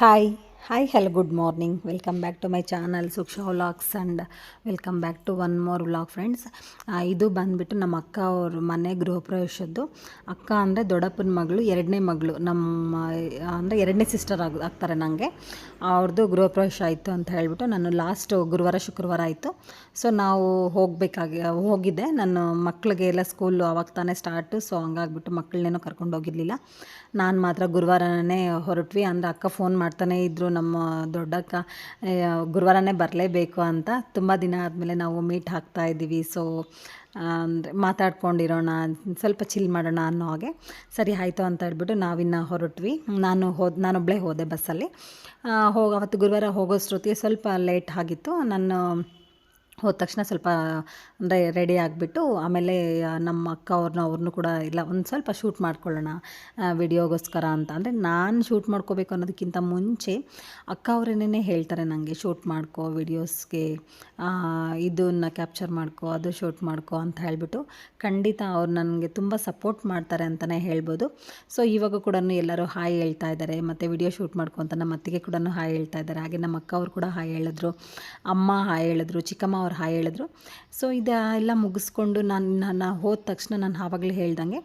Hi, hi, hello, good morning. Welcome back to my channel Suksha Vlogs and welcome back to one more vlog friends. ಇದು ಬಂದುಬಿಟ್ಟು ನಮ್ಮ ಅಕ್ಕ ಅವ್ರ ಮನೆ ಗೃಹ ಪ್ರವೇಶದ್ದು. ಅಕ್ಕ ಅಂದರೆ ದೊಡ್ಡಪ್ಪನ ಮಗಳು, ಎರಡನೇ ಮಗಳು, ನಮ್ಮ ಅಂದರೆ ಎರಡನೇ ಸಿಸ್ಟರ್ ಆಗ್ತಾರೆ ನನಗೆ. ಅವ್ರದ್ದು ಗೃಹ ಪ್ರವೇಶ ಆಯಿತು ಅಂತ ಹೇಳಿಬಿಟ್ಟು ನಾನು ಲಾಸ್ಟ್ ಗುರುವಾರ ಶುಕ್ರವಾರ ಆಯಿತು. ಸೊ ನಾವು ಹೋಗಿದ್ದೆ. ನನ್ನ ಮಕ್ಕಳಿಗೆ ಎಲ್ಲ ಸ್ಕೂಲು ಅವಾಗ ತಾನೇ ಸ್ಟಾರ್ಟು. ಸೊ ಹಂಗಾಗ್ಬಿಟ್ಟು ಮಕ್ಕಳನ್ನೇನೋ ಕರ್ಕೊಂಡು ಹೋಗಿರಲಿಲ್ಲ. ನಾನು ಮಾತ್ರ ಗುರುವಾರನೇ ಹೊರಟ್ವಿ. ಅಂದರೆ ಅಕ್ಕ ಫೋನ್ ಮಾಡ್ತಾನೇ ಇದ್ದರು, ನಮ್ಮ ದೊಡ್ಡಕ್ಕ ಗುರುವಾರನೇ ಬರಲೇಬೇಕು ಅಂತ. ತುಂಬ ದಿನ ಆದಮೇಲೆ ನಾವು ಮೀಟ್ ಆಗ್ತಾ ಇದ್ದೀವಿ. ಸೊ ಅಂದರೆ ಮಾತಾಡ್ಕೊಂಡಿರೋಣ, ಸ್ವಲ್ಪ ಚಿಲ್ ಮಾಡೋಣ ಅನ್ನೋ ಹಾಗೆ ಸರಿ ಆಯಿತು ಅಂತ ಹೇಳ್ಬಿಟ್ಟು ನಾವಿನ್ನು ಹೊರಟ್ವಿ. ನಾನೊಬ್ಬಳೇ ಹೋದೆ ಬಸ್ಸಲ್ಲಿ. ಅವತ್ತು ಗುರುವಾರ ಹೋಗೋಷ್ಟೊತ್ತಿಗೆ ಸ್ವಲ್ಪ ಲೇಟ್ ಆಗಿತ್ತು. ನಾನು ಹೋದ ತಕ್ಷಣ ಸ್ವಲ್ಪ ಅಂದರೆ ರೆಡಿ ಆಗಿಬಿಟ್ಟು ಆಮೇಲೆ ನಮ್ಮ ಅಕ್ಕ ಅವ್ರನ್ನೂ ಕೂಡ ಇಲ್ಲ ಒಂದು ಸ್ವಲ್ಪ ಶೂಟ್ ಮಾಡ್ಕೊಳ್ಳೋಣ ವಿಡಿಯೋಗೋಸ್ಕರ ಅಂತ. ಅಂದರೆ ನಾನು ಶೂಟ್ ಮಾಡ್ಕೋಬೇಕು ಅನ್ನೋದಕ್ಕಿಂತ ಮುಂಚೆ ಅಕ್ಕ ಅವರೇನೇ ಹೇಳ್ತಾರೆ ನನಗೆ, ಶೂಟ್ ಮಾಡ್ಕೋ ವಿಡಿಯೋಸ್ಗೆ, ಇದನ್ನು ಕ್ಯಾಪ್ಚರ್ ಮಾಡ್ಕೋ, ಅದು ಶೂಟ್ ಮಾಡ್ಕೋ ಅಂತ ಹೇಳಿಬಿಟ್ಟು. ಖಂಡಿತ ಅವ್ರು ನನಗೆ ತುಂಬ ಸಪೋರ್ಟ್ ಮಾಡ್ತಾರೆ ಅಂತಲೇ ಹೇಳ್ಬೋದು. ಸೊ ಇವಾಗ ಕೂಡ ಎಲ್ಲರೂ ಹಾಯ್ ಹೇಳ್ತಾ ಇದ್ದಾರೆ, ಮತ್ತು ವಿಡಿಯೋ ಶೂಟ್ ಮಾಡ್ಕೊ ಅಂತ ನಮ್ಮ ಅತ್ತಿಗೆ ಕೂಡ ಹಾಯ್ ಹೇಳ್ತಾ ಇದ್ದಾರೆ. ಹಾಗೆ ನಮ್ಮ ಅಕ್ಕ ಅವರು ಕೂಡ ಹಾಯ್ ಹೇಳಿದ್ರು, ಅಮ್ಮ ಹಾಯ್ ಹೇಳಿದ್ರು, ಚಿಕ್ಕಮ್ಮ ಅವ್ರು ಹಾಯ್ ಹೇಳಿದ್ರು. ಸೊ ಇದೆಲ್ಲ ಮುಗಿಸ್ಕೊಂಡು ನಾನು ಹೋದ ತಕ್ಷಣ ನಾನು ಆವಾಗಲೇ ಹೇಳ್ದಂಗೆ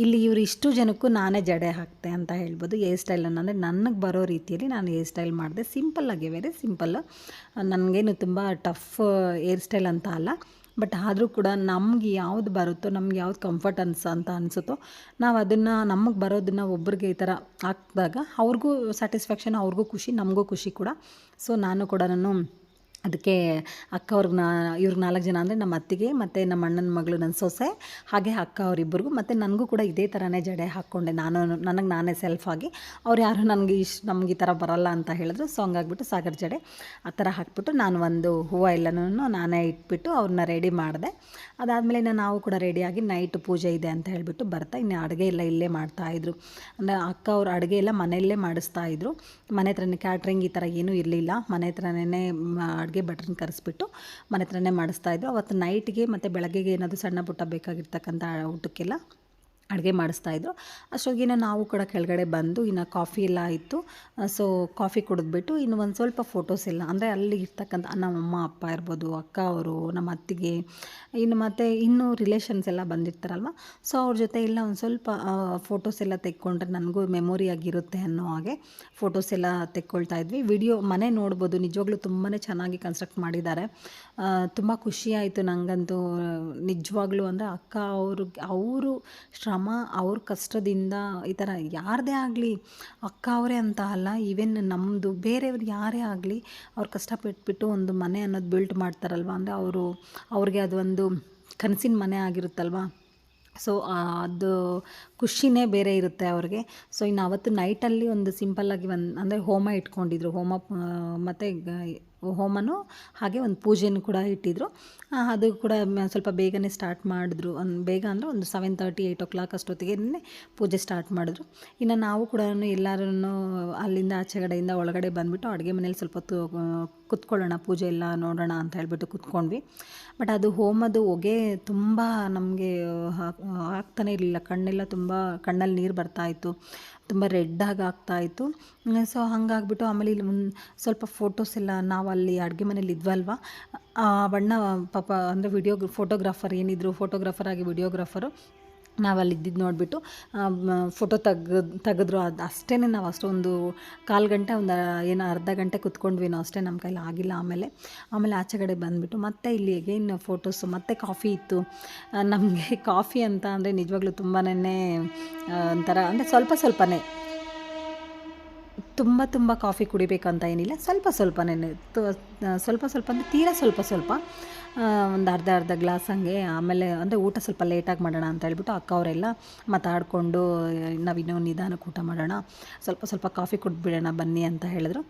ಇಲ್ಲಿ ಇವರು ಇಷ್ಟು ಜನಕ್ಕೂ ನಾನೇ ಜಡೆ ಹಾಕ್ತೆ ಅಂತ ಹೇಳ್ಬೋದು. ಹೇರ್ ಸ್ಟೈಲನ್ನು ಅಂದರೆ ನನಗೆ ಬರೋ ರೀತಿಯಲ್ಲಿ ನಾನು ಹೇರ್ ಸ್ಟೈಲ್ ಮಾಡಿದೆ. ಸಿಂಪಲ್ಲಾಗಿ, ವೆರಿ ಸಿಂಪಲ್ಲು. ನನಗೇನು ತುಂಬ ಟಫ್ ಹೇರ್ ಸ್ಟೈಲ್ ಅಂತ ಅಲ್ಲ. ಬಟ್ ಆದರೂ ಕೂಡ ನಮ್ಗೆ ಯಾವ್ದು ಬರುತ್ತೋ, ನಮ್ಗೆ ಯಾವ್ದು ಕಂಫರ್ಟ್ ಅಂತ ಅನಿಸುತ್ತೋ ನಾವು ಅದನ್ನು, ನಮಗೆ ಬರೋದನ್ನು ಒಬ್ರಿಗೆ ಈ ಥರ ಹಾಕಿದಾಗ ಅವ್ರಿಗೂ ಸ್ಯಾಟಿಸ್ಫ್ಯಾಕ್ಷನ್, ಅವ್ರಿಗೂ ಖುಷಿ, ನಮಗೂ ಖುಷಿ ಕೂಡ. ಸೊ ನಾನು ಕೂಡ ಅದಕ್ಕೆ ಅಕ್ಕ ಇವ್ರಿಗೆ 4 ಜನ ಅಂದರೆ ನಮ್ಮ ಅತ್ತಿಗೆ ಮತ್ತು ನಮ್ಮ ಅಣ್ಣನ ಮಗಳು, ನನ್ನ ಸೊಸೆ, ಹಾಗೆ ಅಕ್ಕ ಅವರಿಬ್ಬರಿಗೂ, ಮತ್ತು ನನಗೂ ಕೂಡ ಇದೇ ಥರನೇ ಜಡೆ ಹಾಕ್ಕೊಂಡೆ ನನಗೆ ನಾನೇ ಸೆಲ್ಫಾಗಿ. ಅವ್ರು ಯಾರು ನಮಗೆ ನಮ್ಗೆ ಈ ಥರ ಬರೋಲ್ಲ ಅಂತ ಹೇಳಿದ್ರು. ಸೊ ಹಂಗಾಗ್ಬಿಟ್ಟು ಸಾಗರ್ ಜಡೆ ಆ ಥರ ಹಾಕ್ಬಿಟ್ಟು ನಾನು ಒಂದು ಹೂವು ಎಲ್ಲನೂ ನಾನೇ ಇಟ್ಬಿಟ್ಟು ಅವ್ರನ್ನ ರೆಡಿ ಮಾಡಿದೆ. ಅದಾದಮೇಲೆ ನಾವು ಕೂಡ ರೆಡಿಯಾಗಿ ನೈಟ್ ಪೂಜೆ ಇದೆ ಅಂತ ಹೇಳಿಬಿಟ್ಟು ಇನ್ನು ಅಡುಗೆ ಎಲ್ಲ ಇಲ್ಲೇ ಮಾಡ್ತಾಯಿದ್ರು. ಅಂದರೆ ಅಕ್ಕ ಅವ್ರು ಅಡುಗೆ ಎಲ್ಲ ಮನೆಯಲ್ಲೇ ಮಾಡಿಸ್ತಾಯಿದ್ರು. ಮನೆ ಹತ್ರನೇ ಕ್ಯಾಟ್ರಿಂಗ್ ಈ ಥರ ಏನೂ ಇರಲಿಲ್ಲ. ಮನೆ ಹತ್ರನೇ ಅಡುಗೆ ಭಟ್ರನ್ನ ಕರೆಸ್ಬಿಟ್ಟು ಮನೆ ಹತ್ರನೇ ಮಾಡಿಸ್ತಾಯಿದ್ರು. ಅವತ್ತು ನೈಟ್ಗೆ ಮತ್ತು ಬೆಳಗ್ಗೆಗೆ ಏನಾದರೂ ಸಣ್ಣ ಪುಟ್ಟ ಬೇಕಾಗಿರ್ತಕ್ಕಂಥ ಊಟಕ್ಕೆಲ್ಲ ಅಡುಗೆ ಮಾಡಿಸ್ತಾಯಿದ್ರು. ಅಷ್ಟೊತ್ತಿಗೆ ನಾವು ಕೂಡ ಕೆಳಗಡೆ ಬಂದು ಇನ್ನು ಕಾಫಿ ಎಲ್ಲ ಆಯಿತು. ಸೊ ಕಾಫಿ ಕುಡಿದ್ಬಿಟ್ಟು ಇನ್ನು ಒಂದು ಸ್ವಲ್ಪ ಫೋಟೋಸ್ ಎಲ್ಲ, ಅಂದರೆ ಅಲ್ಲಿ ಇರ್ತಕ್ಕಂಥ ನಮ್ಮಮ್ಮ ಅಪ್ಪ ಇರ್ಬೋದು, ಅಕ್ಕ ಅವರು, ನಮ್ಮ ಅತ್ತಿಗೆ, ಮತ್ತು ಇನ್ನೂ ರಿಲೇಷನ್ಸ್ ಎಲ್ಲ ಬಂದಿರ್ತಾರಲ್ವ. ಸೊ ಅವ್ರ ಜೊತೆ ಎಲ್ಲ ಒಂದು ಸ್ವಲ್ಪ ಫೋಟೋಸ್ ಎಲ್ಲ ತೆಕ್ಕೊಂಡ್ರೆ ನನಗೂ ಮೆಮೊರಿ ಆಗಿರುತ್ತೆ ಅನ್ನೋ ಹಾಗೆ ಫೋಟೋಸ್ ಎಲ್ಲ ತೆಕ್ಕೊಳ್ತಾ ಇದ್ವಿ. ವಿಡಿಯೋ ಮನೆ ನೋಡ್ಬೋದು, ನಿಜವಾಗ್ಲೂ ತುಂಬಾ ಚೆನ್ನಾಗಿ ಕನ್ಸ್ಟ್ರಕ್ಟ್ ಮಾಡಿದ್ದಾರೆ. ತುಂಬ ಖುಷಿಯಾಯಿತು ನನಗಂತೂ ನಿಜವಾಗ್ಲೂ. ಅಂದರೆ ಅಕ್ಕ ಅವರು ಅವ್ರ ಕಷ್ಟದಿಂದ ಈ ಥರ ಯಾರದೇ ಆಗಲಿ, ಅಕ್ಕ ಅವರೇ ಅಂತ ಅಲ್ಲ, ಈವನ್ ನಮ್ಮದು ಬೇರೆಯವ್ರು ಯಾರೇ ಆಗಲಿ ಅವ್ರು ಕಷ್ಟಪಟ್ಬಿಟ್ಟು ಒಂದು ಮನೆ ಅನ್ನೋದು ಬಿಲ್ಟ್ ಮಾಡ್ತಾರಲ್ವ. ಅಂದರೆ ಅವ್ರಿಗೆ ಅದು ಒಂದು ಕನಸಿನ ಮನೆ ಆಗಿರುತ್ತಲ್ವ. ಸೊ ಅದು ಖುಷಿನೇ ಬೇರೆ ಇರುತ್ತೆ ಅವ್ರಿಗೆ. ಸೊ ಇನ್ನು ಅವತ್ತು ನೈಟಲ್ಲಿ ಒಂದು ಸಿಂಪಲ್ಲಾಗಿ ಅಂದರೆ ಹೋಮ ಇಟ್ಕೊಂಡಿದ್ರು. ಮತ್ತು ಹೋಮನೂ ಹಾಗೆ ಒಂದು ಪೂಜೆನೂ ಕೂಡ ಇಟ್ಟಿದ್ರು. ಅದು ಕೂಡ ಸ್ವಲ್ಪ ಬೇಗನೆ ಸ್ಟಾರ್ಟ್ ಮಾಡಿದ್ರು. ಬೇಗ ಅಂದರೆ ಒಂದು 7:30 8 o'clock ಅಷ್ಟೊತ್ತಿಗೆ ಪೂಜೆ ಸ್ಟಾರ್ಟ್ ಮಾಡಿದ್ರು. ಇನ್ನು ನಾವು ಕೂಡ ಎಲ್ಲರೂ ಅಲ್ಲಿಂದ ಆಚೆಗಡೆಯಿಂದ ಒಳಗಡೆ ಬಂದುಬಿಟ್ಟು ಅಡುಗೆ ಮನೇಲಿ ಸ್ವಲ್ಪ ಹೊತ್ತು ಕುತ್ಕೊಳ್ಳೋಣ, ಪೂಜೆ ಎಲ್ಲ ನೋಡೋಣ ಅಂತ ಹೇಳ್ಬಿಟ್ಟು ಕುತ್ಕೊಂಡ್ವಿ. ಬಟ್ ಅದು ಹೋಮದ್ದು ಹೊಗೆ ತುಂಬ ನಮಗೆ ಆಗ್ತಾನೆ ಇರಲಿಲ್ಲ. ಕಣ್ಣೆಲ್ಲ ತುಂಬ ಕಣ್ಣಲ್ಲಿ ನೀರು ಬರ್ತಾಯಿತ್ತು, ತುಂಬ ರೆಡ್ಡಾಗಿ ಆಗ್ತಾಯಿತ್ತು. ಸೊ ಹಾಗಾಗ್ಬಿಟ್ಟು ಆಮೇಲೆ ಇಲ್ಲಿ ಸ್ವಲ್ಪ ಫೋಟೋಸ್ ಎಲ್ಲ ನಾವು ಅಲ್ಲಿ ಅಡುಗೆ ಮನೇಲಿ ಇದ್ವಲ್ವ, ಬಣ್ಣ ಪಾಪ ಅಂದರೆ ಫೋಟೋಗ್ರಾಫರ್ ಏನಿದ್ರು, ಫೋಟೋಗ್ರಾಫರ್ ಆಗಿ ವಿಡಿಯೋಗ್ರಾಫರು ನಾವಲ್ಲಿ ಇದ್ದಿದ್ದು ನೋಡಿಬಿಟ್ಟು ಫೋಟೋ ತೆಗೆದ್ರು. ಅದು ಅಷ್ಟೇ. ನಾವು ಅಷ್ಟೊಂದು 1/4 ಗಂಟೆ ಅರ್ಧ ಗಂಟೆ ಕುತ್ಕೊಂಡ್ವಿ ನಾವು ಅಷ್ಟೇ, ನಮ್ಮ ಕೈಲಿ ಆಗಿಲ್ಲ. ಆಮೇಲೆ ಆಚೆಗಡೆ ಬಂದುಬಿಟ್ಟು ಮತ್ತೆ ಇಲ್ಲಿ ಅಗೇನ್ ಫೋಟೋಸು, ಮತ್ತು ಕಾಫಿ ಇತ್ತು. ನಮಗೆ ಕಾಫಿ ಅಂತ ಅಂದರೆ ನಿಜವಾಗ್ಲೂ ತುಂಬಾ ಒಂಥರ, ಅಂದರೆ ಸ್ವಲ್ಪನೇ, ತುಂಬ ಕಾಫಿ ಕುಡಿಬೇಕಂತ ಏನಿಲ್ಲ, ಸ್ವಲ್ಪನೇ, ಸ್ವಲ್ಪ ಅಂದರೆ ತೀರಾ ಸ್ವಲ್ಪ, ಒಂದು ಅರ್ಧ ಗ್ಲಾಸ್ ಹಂಗೆ. ಆಮೇಲೆ ಅಂದರೆ ಊಟ ಸ್ವಲ್ಪ ಲೇಟಾಗಿ ಮಾಡೋಣ ಅಂತ ಹೇಳ್ಬಿಟ್ಟು ಅಕ್ಕ ಅವರೆಲ್ಲ ಮಾತಾಡಿಕೊಂಡು ನಾವಿನ್ನೂ ನಿಧಾನಕ್ಕೆ ಊಟ ಮಾಡೋಣ, ಸ್ವಲ್ಪ ಕಾಫಿ ಕುಡಿದ್ಬಿಡೋಣ ಬನ್ನಿ ಅಂತ ಹೇಳಿದ್ರು.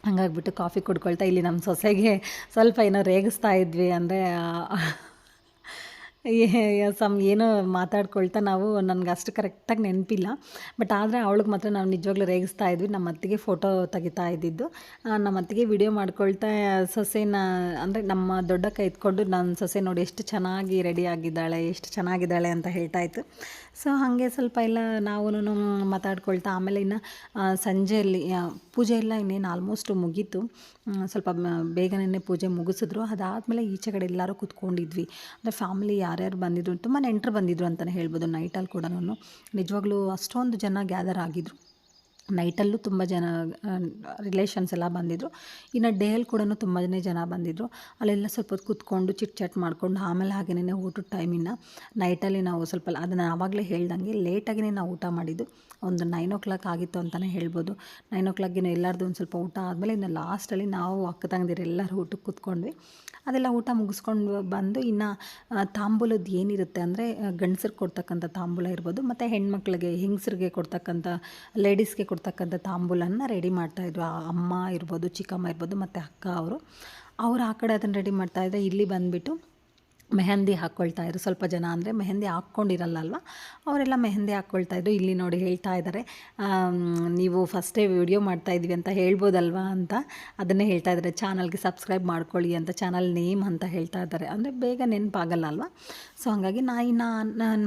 ಹಂಗಾಗ್ಬಿಟ್ಟು ಕಾಫಿ ಕುಡ್ಕೊಳ್ತಾ ಇಲ್ಲಿ ನಮ್ಮ ಸೊಸೆಗೆ ಸ್ವಲ್ಪ ಏನೋ ರೇಗಿಸ್ತಾ ಇದ್ವಿ. ಅಂದರೆ ಏನೋ ಮಾತಾಡ್ಕೊಳ್ತಾ ನಾವು, ನನಗೆ ಅಷ್ಟು ಕರೆಕ್ಟಾಗಿ ನೆನಪಿಲ್ಲ. ಬಟ್ ಆದರೆ ಅವಳಿಗೆ ಮಾತ್ರ ನಾವು ನಿಜವಾಗ್ಲೂ ರೇಗಿಸ್ತಾ ಇದ್ವಿ. ನಮ್ಮ ಅತ್ತಿಗೆ ಫೋಟೋ ತೆಗಿತಾ ಇದ್ದಿದ್ದು. ನಮ್ಮ ಅತ್ತಿಗೆ ವಿಡಿಯೋ ಮಾಡ್ಕೊಳ್ತಾ ಸೊಸೆನ, ಅಂದರೆ ನಮ್ಮ ದೊಡ್ಡಕ್ಕ ಎತ್ಕೊಂಡು ನನ್ನ ಸೊಸೆ ನೋಡಿ ಎಷ್ಟು ಚೆನ್ನಾಗಿ ರೆಡಿ ಆಗಿದ್ದಾಳೆ, ಎಷ್ಟು ಚೆನ್ನಾಗಿದ್ದಾಳೆ ಅಂತ ಹೇಳ್ತಾಯಿತ್ತು. ಸೊ ಹಾಗೆ ಸ್ವಲ್ಪ ಎಲ್ಲ ನಾವು ಮಾತಾಡ್ಕೊಳ್ತಾ ಆಮೇಲೆ ಇನ್ನು ಸಂಜೆಯಲ್ಲಿ ಪೂಜೆ ಎಲ್ಲ ಇನ್ನೇನು ಆಲ್ಮೋಸ್ಟ್ ಮುಗೀತು. ಸ್ವಲ್ಪ ಬೇಗನೆ ಪೂಜೆ ಮುಗಿಸಿದ್ರು. ಅದಾದಮೇಲೆ ಈಚೆ ಕಡೆ ಎಲ್ಲರೂ ಕೂತ್ಕೊಂಡಿದ್ವಿ. ಅಂದರೆ ಫ್ಯಾಮಿಲಿ ಯಾರ್ಯಾರು ಬಂದಿದ್ರು, ತುಂಬ ನೆಂಟರು ಬಂದಿದ್ರು ಅಂತಲೇ ಹೇಳ್ಬೋದು. ನೈಟಲ್ಲಿ ಕೂಡ ನಿಜವಾಗ್ಲೂ ಅಷ್ಟೊಂದು ಜನ ಗ್ಯಾದರ್ ಆಗಿದ್ರು. ನೈಟಲ್ಲೂ ತುಂಬ ಜನ ರಿಲೇಷನ್ಸ್ ಎಲ್ಲ ಬಂದಿದ್ದರು. ಇನ್ನು ಡೇಯಲ್ಲಿ ಕೂಡ ತುಂಬಾ ಜನ ಬಂದಿದ್ದರು. ಅಲ್ಲೆಲ್ಲ ಸ್ವಲ್ಪ ಹೊತ್ತು ಕೂತ್ಕೊಂಡು ಚಿಟ್ ಚಾಟ್ ಮಾಡಿಕೊಂಡು ಆಮೇಲೆ ಹಾಗೆಯೇ ಊಟದ ಟೈಮಿನ ನೈಟಲ್ಲಿ ನಾವು ಸ್ವಲ್ಪ ಅದನ್ನು ಆವಾಗಲೇ ಹೇಳ್ದಂಗೆ ಲೇಟಾಗಿಯೇ ನಾವು ಊಟ ಮಾಡಿದ್ದು. ಒಂದು 9 o'clock ಆಗಿತ್ತು ಅಂತಲೇ ಹೇಳ್ಬೋದು. 9 o'clockಗೆ ಎಲ್ಲರದ್ದು ಒಂದು ಸ್ವಲ್ಪ ಊಟ ಆದಮೇಲೆ ಇನ್ನು ಲಾಸ್ಟಲ್ಲಿ ನಾವು ಅಕ್ಕ ತಂಗಿದಿರು ಎಲ್ಲರೂ ಊಟಕ್ಕೆ ಕೂತ್ಕೊಂಡ್ವಿ. ಅದೆಲ್ಲ ಊಟ ಮುಗಿಸ್ಕೊಂಡು ಬಂದು ಇನ್ನು ತಾಂಬೂಲದ್ದು ಏನಿರುತ್ತೆ ಅಂದರೆ ಗಂಡಸ್ರಿಗೆ ಕೊಡ್ತಕ್ಕಂಥ ತಾಂಬೂಲ ಇರ್ಬೋದು, ಮತ್ತು ಹೆಣ್ಮಕ್ಳಿಗೆ ಹೆಂಗಸ್ರಿಗೆ ಕೊಡ್ತಕ್ಕಂಥ ಲೇಡೀಸ್ಗೆ ಕೊಡ್ತಕ್ಕಂಥ ತಾಂಬೂಲನ ರೆಡಿ ಮಾಡ್ತಾಯಿದ್ರು. ಅಮ್ಮ ಇರ್ಬೋದು, ಚಿಕ್ಕಮ್ಮ ಇರ್ಬೋದು, ಮತ್ತು ಅಕ್ಕ ಅವರು ಆ ಕಡೆ ಅದನ್ನು ರೆಡಿ ಮಾಡ್ತಾಯಿದ್ರೆ ಇಲ್ಲಿ ಬಂದುಬಿಟ್ಟು ಮೆಹಂದಿ ಹಾಕ್ಕೊಳ್ತಾಯಿದ್ರು. ಸ್ವಲ್ಪ ಜನ ಅಂದರೆ ಮೆಹಂದಿ ಹಾಕ್ಕೊಂಡಿರಲ್ಲ ಅಲ್ವ, ಅವರೆಲ್ಲ ಮೆಹಂದಿ ಹಾಕ್ಕೊಳ್ತಾಯಿದ್ರು. ಇಲ್ಲಿ ನೋಡಿ ಹೇಳ್ತಾ ಇದ್ದಾರೆ, ನೀವು ಫಸ್ಟೇ ವಿಡಿಯೋ ಮಾಡ್ತಾಯಿದ್ವಿ ಅಂತ ಹೇಳ್ಬೋದಲ್ವಾ ಅಂತ ಅದನ್ನೇ ಹೇಳ್ತಾ ಇದ್ದಾರೆ. ಚಾನಲ್ಗೆ ಸಬ್ಸ್ಕ್ರೈಬ್ ಮಾಡ್ಕೊಳ್ಳಿ ಅಂತ ಚಾನಲ್ ನೇಮ್ ಅಂತ ಹೇಳ್ತಾ ಇದ್ದಾರೆ. ಅಂದರೆ ಬೇಗ ನೆನಪಾಗಲ್ಲ ಅಲ್ವ. ಸೊ ಹಾಗಾಗಿ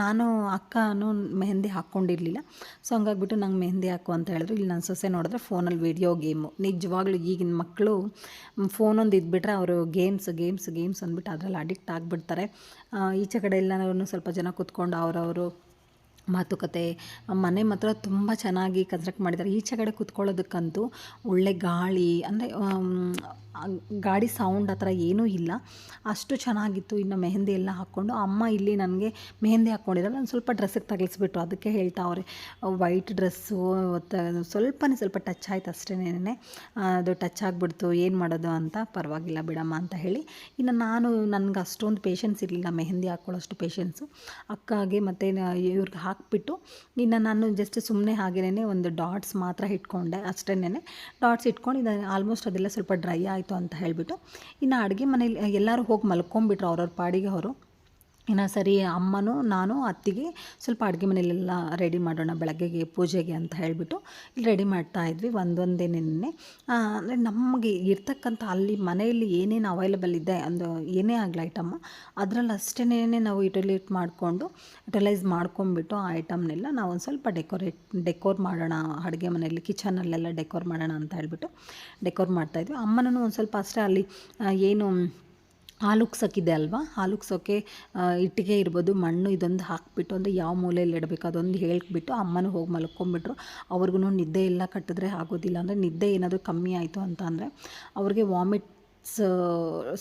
ನಾನು ಅಕ್ಕನೂ ಮೆಹಂದಿ ಹಾಕ್ಕೊಂಡಿರಲಿಲ್ಲ. ಸೊ ಹಂಗಾಗ್ಬಿಟ್ಟು ನಂಗೆ ಮೆಹಂದಿ ಹಾಕು ಅಂತ ಹೇಳಿದ್ರು. ಇಲ್ಲಿ ನನ್ನ ಸೊಸೆ ನೋಡಿದ್ರೆ ಫೋನಲ್ಲಿ ವಿಡಿಯೋ ಗೇಮು. ನಿಜವಾಗ್ಲೂ ಈಗಿನ ಮಕ್ಕಳು ಫೋನೊಂದು ಇದ್ಬಿಟ್ರೆ ಅವರು ಗೇಮ್ಸ್ ಅಂದ್ಬಿಟ್ಟು ಅದರಲ್ಲಿ ಅಡಿಕ್ಟ್ ಆಗಿಬಿಡ್ತಾರೆ. ಈಚೆ ಕಡೆ ಎಲ್ಲನೂ ಸ್ವಲ್ಪ ಜನ ಕೂತ್ಕೊಂಡು ಅವರವರು ಮಾತುಕತೆ. ಮನೆ ಮಾತ್ರ ತುಂಬ ಚೆನ್ನಾಗಿ ಕನ್ಸ್ಟ್ರಕ್ಟ್ ಮಾಡಿದ್ದಾರೆ. ಈಚೆ ಕಡೆ ಕೂತ್ಕೊಳ್ಳೋದಕ್ಕಂತೂ ಒಳ್ಳೆ ಗಾಳಿ, ಅಂದರೆ ಗಾಡಿ ಸೌಂಡ್ ಆ ಥರ ಏನೂ ಇಲ್ಲ, ಅಷ್ಟು ಚೆನ್ನಾಗಿತ್ತು. ಇನ್ನು ಮೆಹಂದಿ ಎಲ್ಲ ಹಾಕ್ಕೊಂಡು ಅಮ್ಮ ಇಲ್ಲಿ ನನಗೆ ಮೆಹಂದಿ ಹಾಕ್ಕೊಂಡಿದ್ದಾರೆ. ನಾನು ಸ್ವಲ್ಪ ಡ್ರೆಸ್ಸಿಗೆ ತಗಿಲಿಸ್ಬಿಟ್ಟು ಅದಕ್ಕೆ ಹೇಳ್ತಾ ಅವ್ರೆ, ವೈಟ್ ಡ್ರೆಸ್ಸು ಸ್ವಲ್ಪ ಟಚ್ ಆಯ್ತು ಅಷ್ಟೇನೆ, ಅದು ಟಚ್ ಆಗಿಬಿಡ್ತು, ಏನು ಮಾಡೋದು ಅಂತ. ಪರವಾಗಿಲ್ಲ ಬಿಡಮ್ಮ ಅಂತ ಹೇಳಿ ಇನ್ನು ನನಗೆ ಅಷ್ಟೊಂದು ಪೇಷನ್ಸ್ ಇರಲಿಲ್ಲ ಮೆಹಂದಿ ಹಾಕ್ಕೊಳ್ಳೋಷ್ಟು ಪೇಷನ್ಸು. ಅಕ್ಕಾಗೆ ಮತ್ತು ಇವ್ರಿಗೆ ಹಾಕಿಬಿಟ್ಟು ಇನ್ನು ನಾನು ಜಸ್ಟ್ ಸುಮ್ಮನೆ ಹಾಗೇನೆ ಒಂದು ಡಾಟ್ಸ್ ಮಾತ್ರ ಇಟ್ಕೊಂಡೆ ಅಷ್ಟೇನೆ. ಡಾಟ್ಸ್ ಇಟ್ಕೊಂಡು ಇದು ಆಲ್ಮೋಸ್ಟ್ ಅದೆಲ್ಲ ಸ್ವಲ್ಪ ಡ್ರೈ ಆಯಿತು ಅಂತ ಹೇಳಿಬಿಟ್ಟು ಇನ್ನು ಅಡುಗೆ ಮನೇಲಿ ಎಲ್ಲರೂ ಹೋಗಿ ಮಲ್ಕೊಂಡ್ಬಿಟ್ರು ಅವ್ರವ್ರ ಪಾಡಿಗೆ ಅವರು. ಇನ್ನು ಸರಿ ಅಮ್ಮನೂ ನಾನು ಅತ್ತಿಗೆ ಸ್ವಲ್ಪ ಅಡುಗೆ ಮನೆಯಲ್ಲೆಲ್ಲ ರೆಡಿ ಮಾಡೋಣ ಬೆಳಗ್ಗೆಗೆ ಪೂಜೆಗೆ ಅಂತ ಹೇಳಿಬಿಟ್ಟು ಇಲ್ಲಿ ರೆಡಿ ಮಾಡ್ತಾಯಿದ್ವಿ. ಒಂದೊಂದೇನೆ ಅಂದರೆ ನಮಗೆ ಇರ್ತಕ್ಕಂಥ ಅಲ್ಲಿ ಮನೆಯಲ್ಲಿ ಏನೇನು ಅವೈಲೇಬಲ್ ಇದೆ ಒಂದು ಏನೇ ಆಗಲಿ ಐಟಮ್ಮು ಅದರಲ್ಲಿ ಅಷ್ಟೇನೇ ನಾವು ಯುಟಿಲೈಸ್ ಮಾಡ್ಕೊಂಬಿಟ್ಟು ಆ ಐಟಮ್ನೆಲ್ಲ ನಾವು ಒಂದು ಸ್ವಲ್ಪ ಡೆಕೋರ್ ಮಾಡೋಣ ಅಡುಗೆ ಮನೆಯಲ್ಲಿ ಕಿಚನಲ್ಲೆಲ್ಲ ಡೆಕೋರ್ ಮಾಡೋಣ ಅಂತ ಹೇಳಿಬಿಟ್ಟು ಡೆಕೋರ್ ಮಾಡ್ತಾಯಿದ್ವಿ. ಅಮ್ಮನೂ ಒಂದು ಸ್ವಲ್ಪ ಅಷ್ಟೇ ಅಲ್ಲಿ ಏನು ಹಾಲುಕ್ಸೋಕ್ಕಿದೆ ಅಲ್ವಾ, ಹಾಲುಕ್ಸೋಕ್ಕೆ ಇಟ್ಟಿಗೆ ಇರ್ಬೋದು, ಮಣ್ಣು ಇದೊಂದು ಹಾಕಿಬಿಟ್ಟು ಅಂದರೆ ಯಾವ ಮೂಲೆಯಲ್ಲಿ ಇಡಬೇಕು ಅದೊಂದು ಹೇಳ್ಬಿಟ್ಟು ಅಮ್ಮನೂ ಹೋಗಿ ಮಲ್ಕೊಂಡ್ಬಿಟ್ರು. ಅವ್ರಿಗೂ ನಿದ್ದೆ ಎಲ್ಲ ಕಟ್ಟಿದ್ರೆ ಆಗೋದಿಲ್ಲ. ಅಂದರೆ ನಿದ್ದೆ ಏನಾದರೂ ಕಮ್ಮಿ ಆಯಿತು ಅಂತ ಅಂದರೆ ಅವ್ರಿಗೆ ವಾಮಿಟ್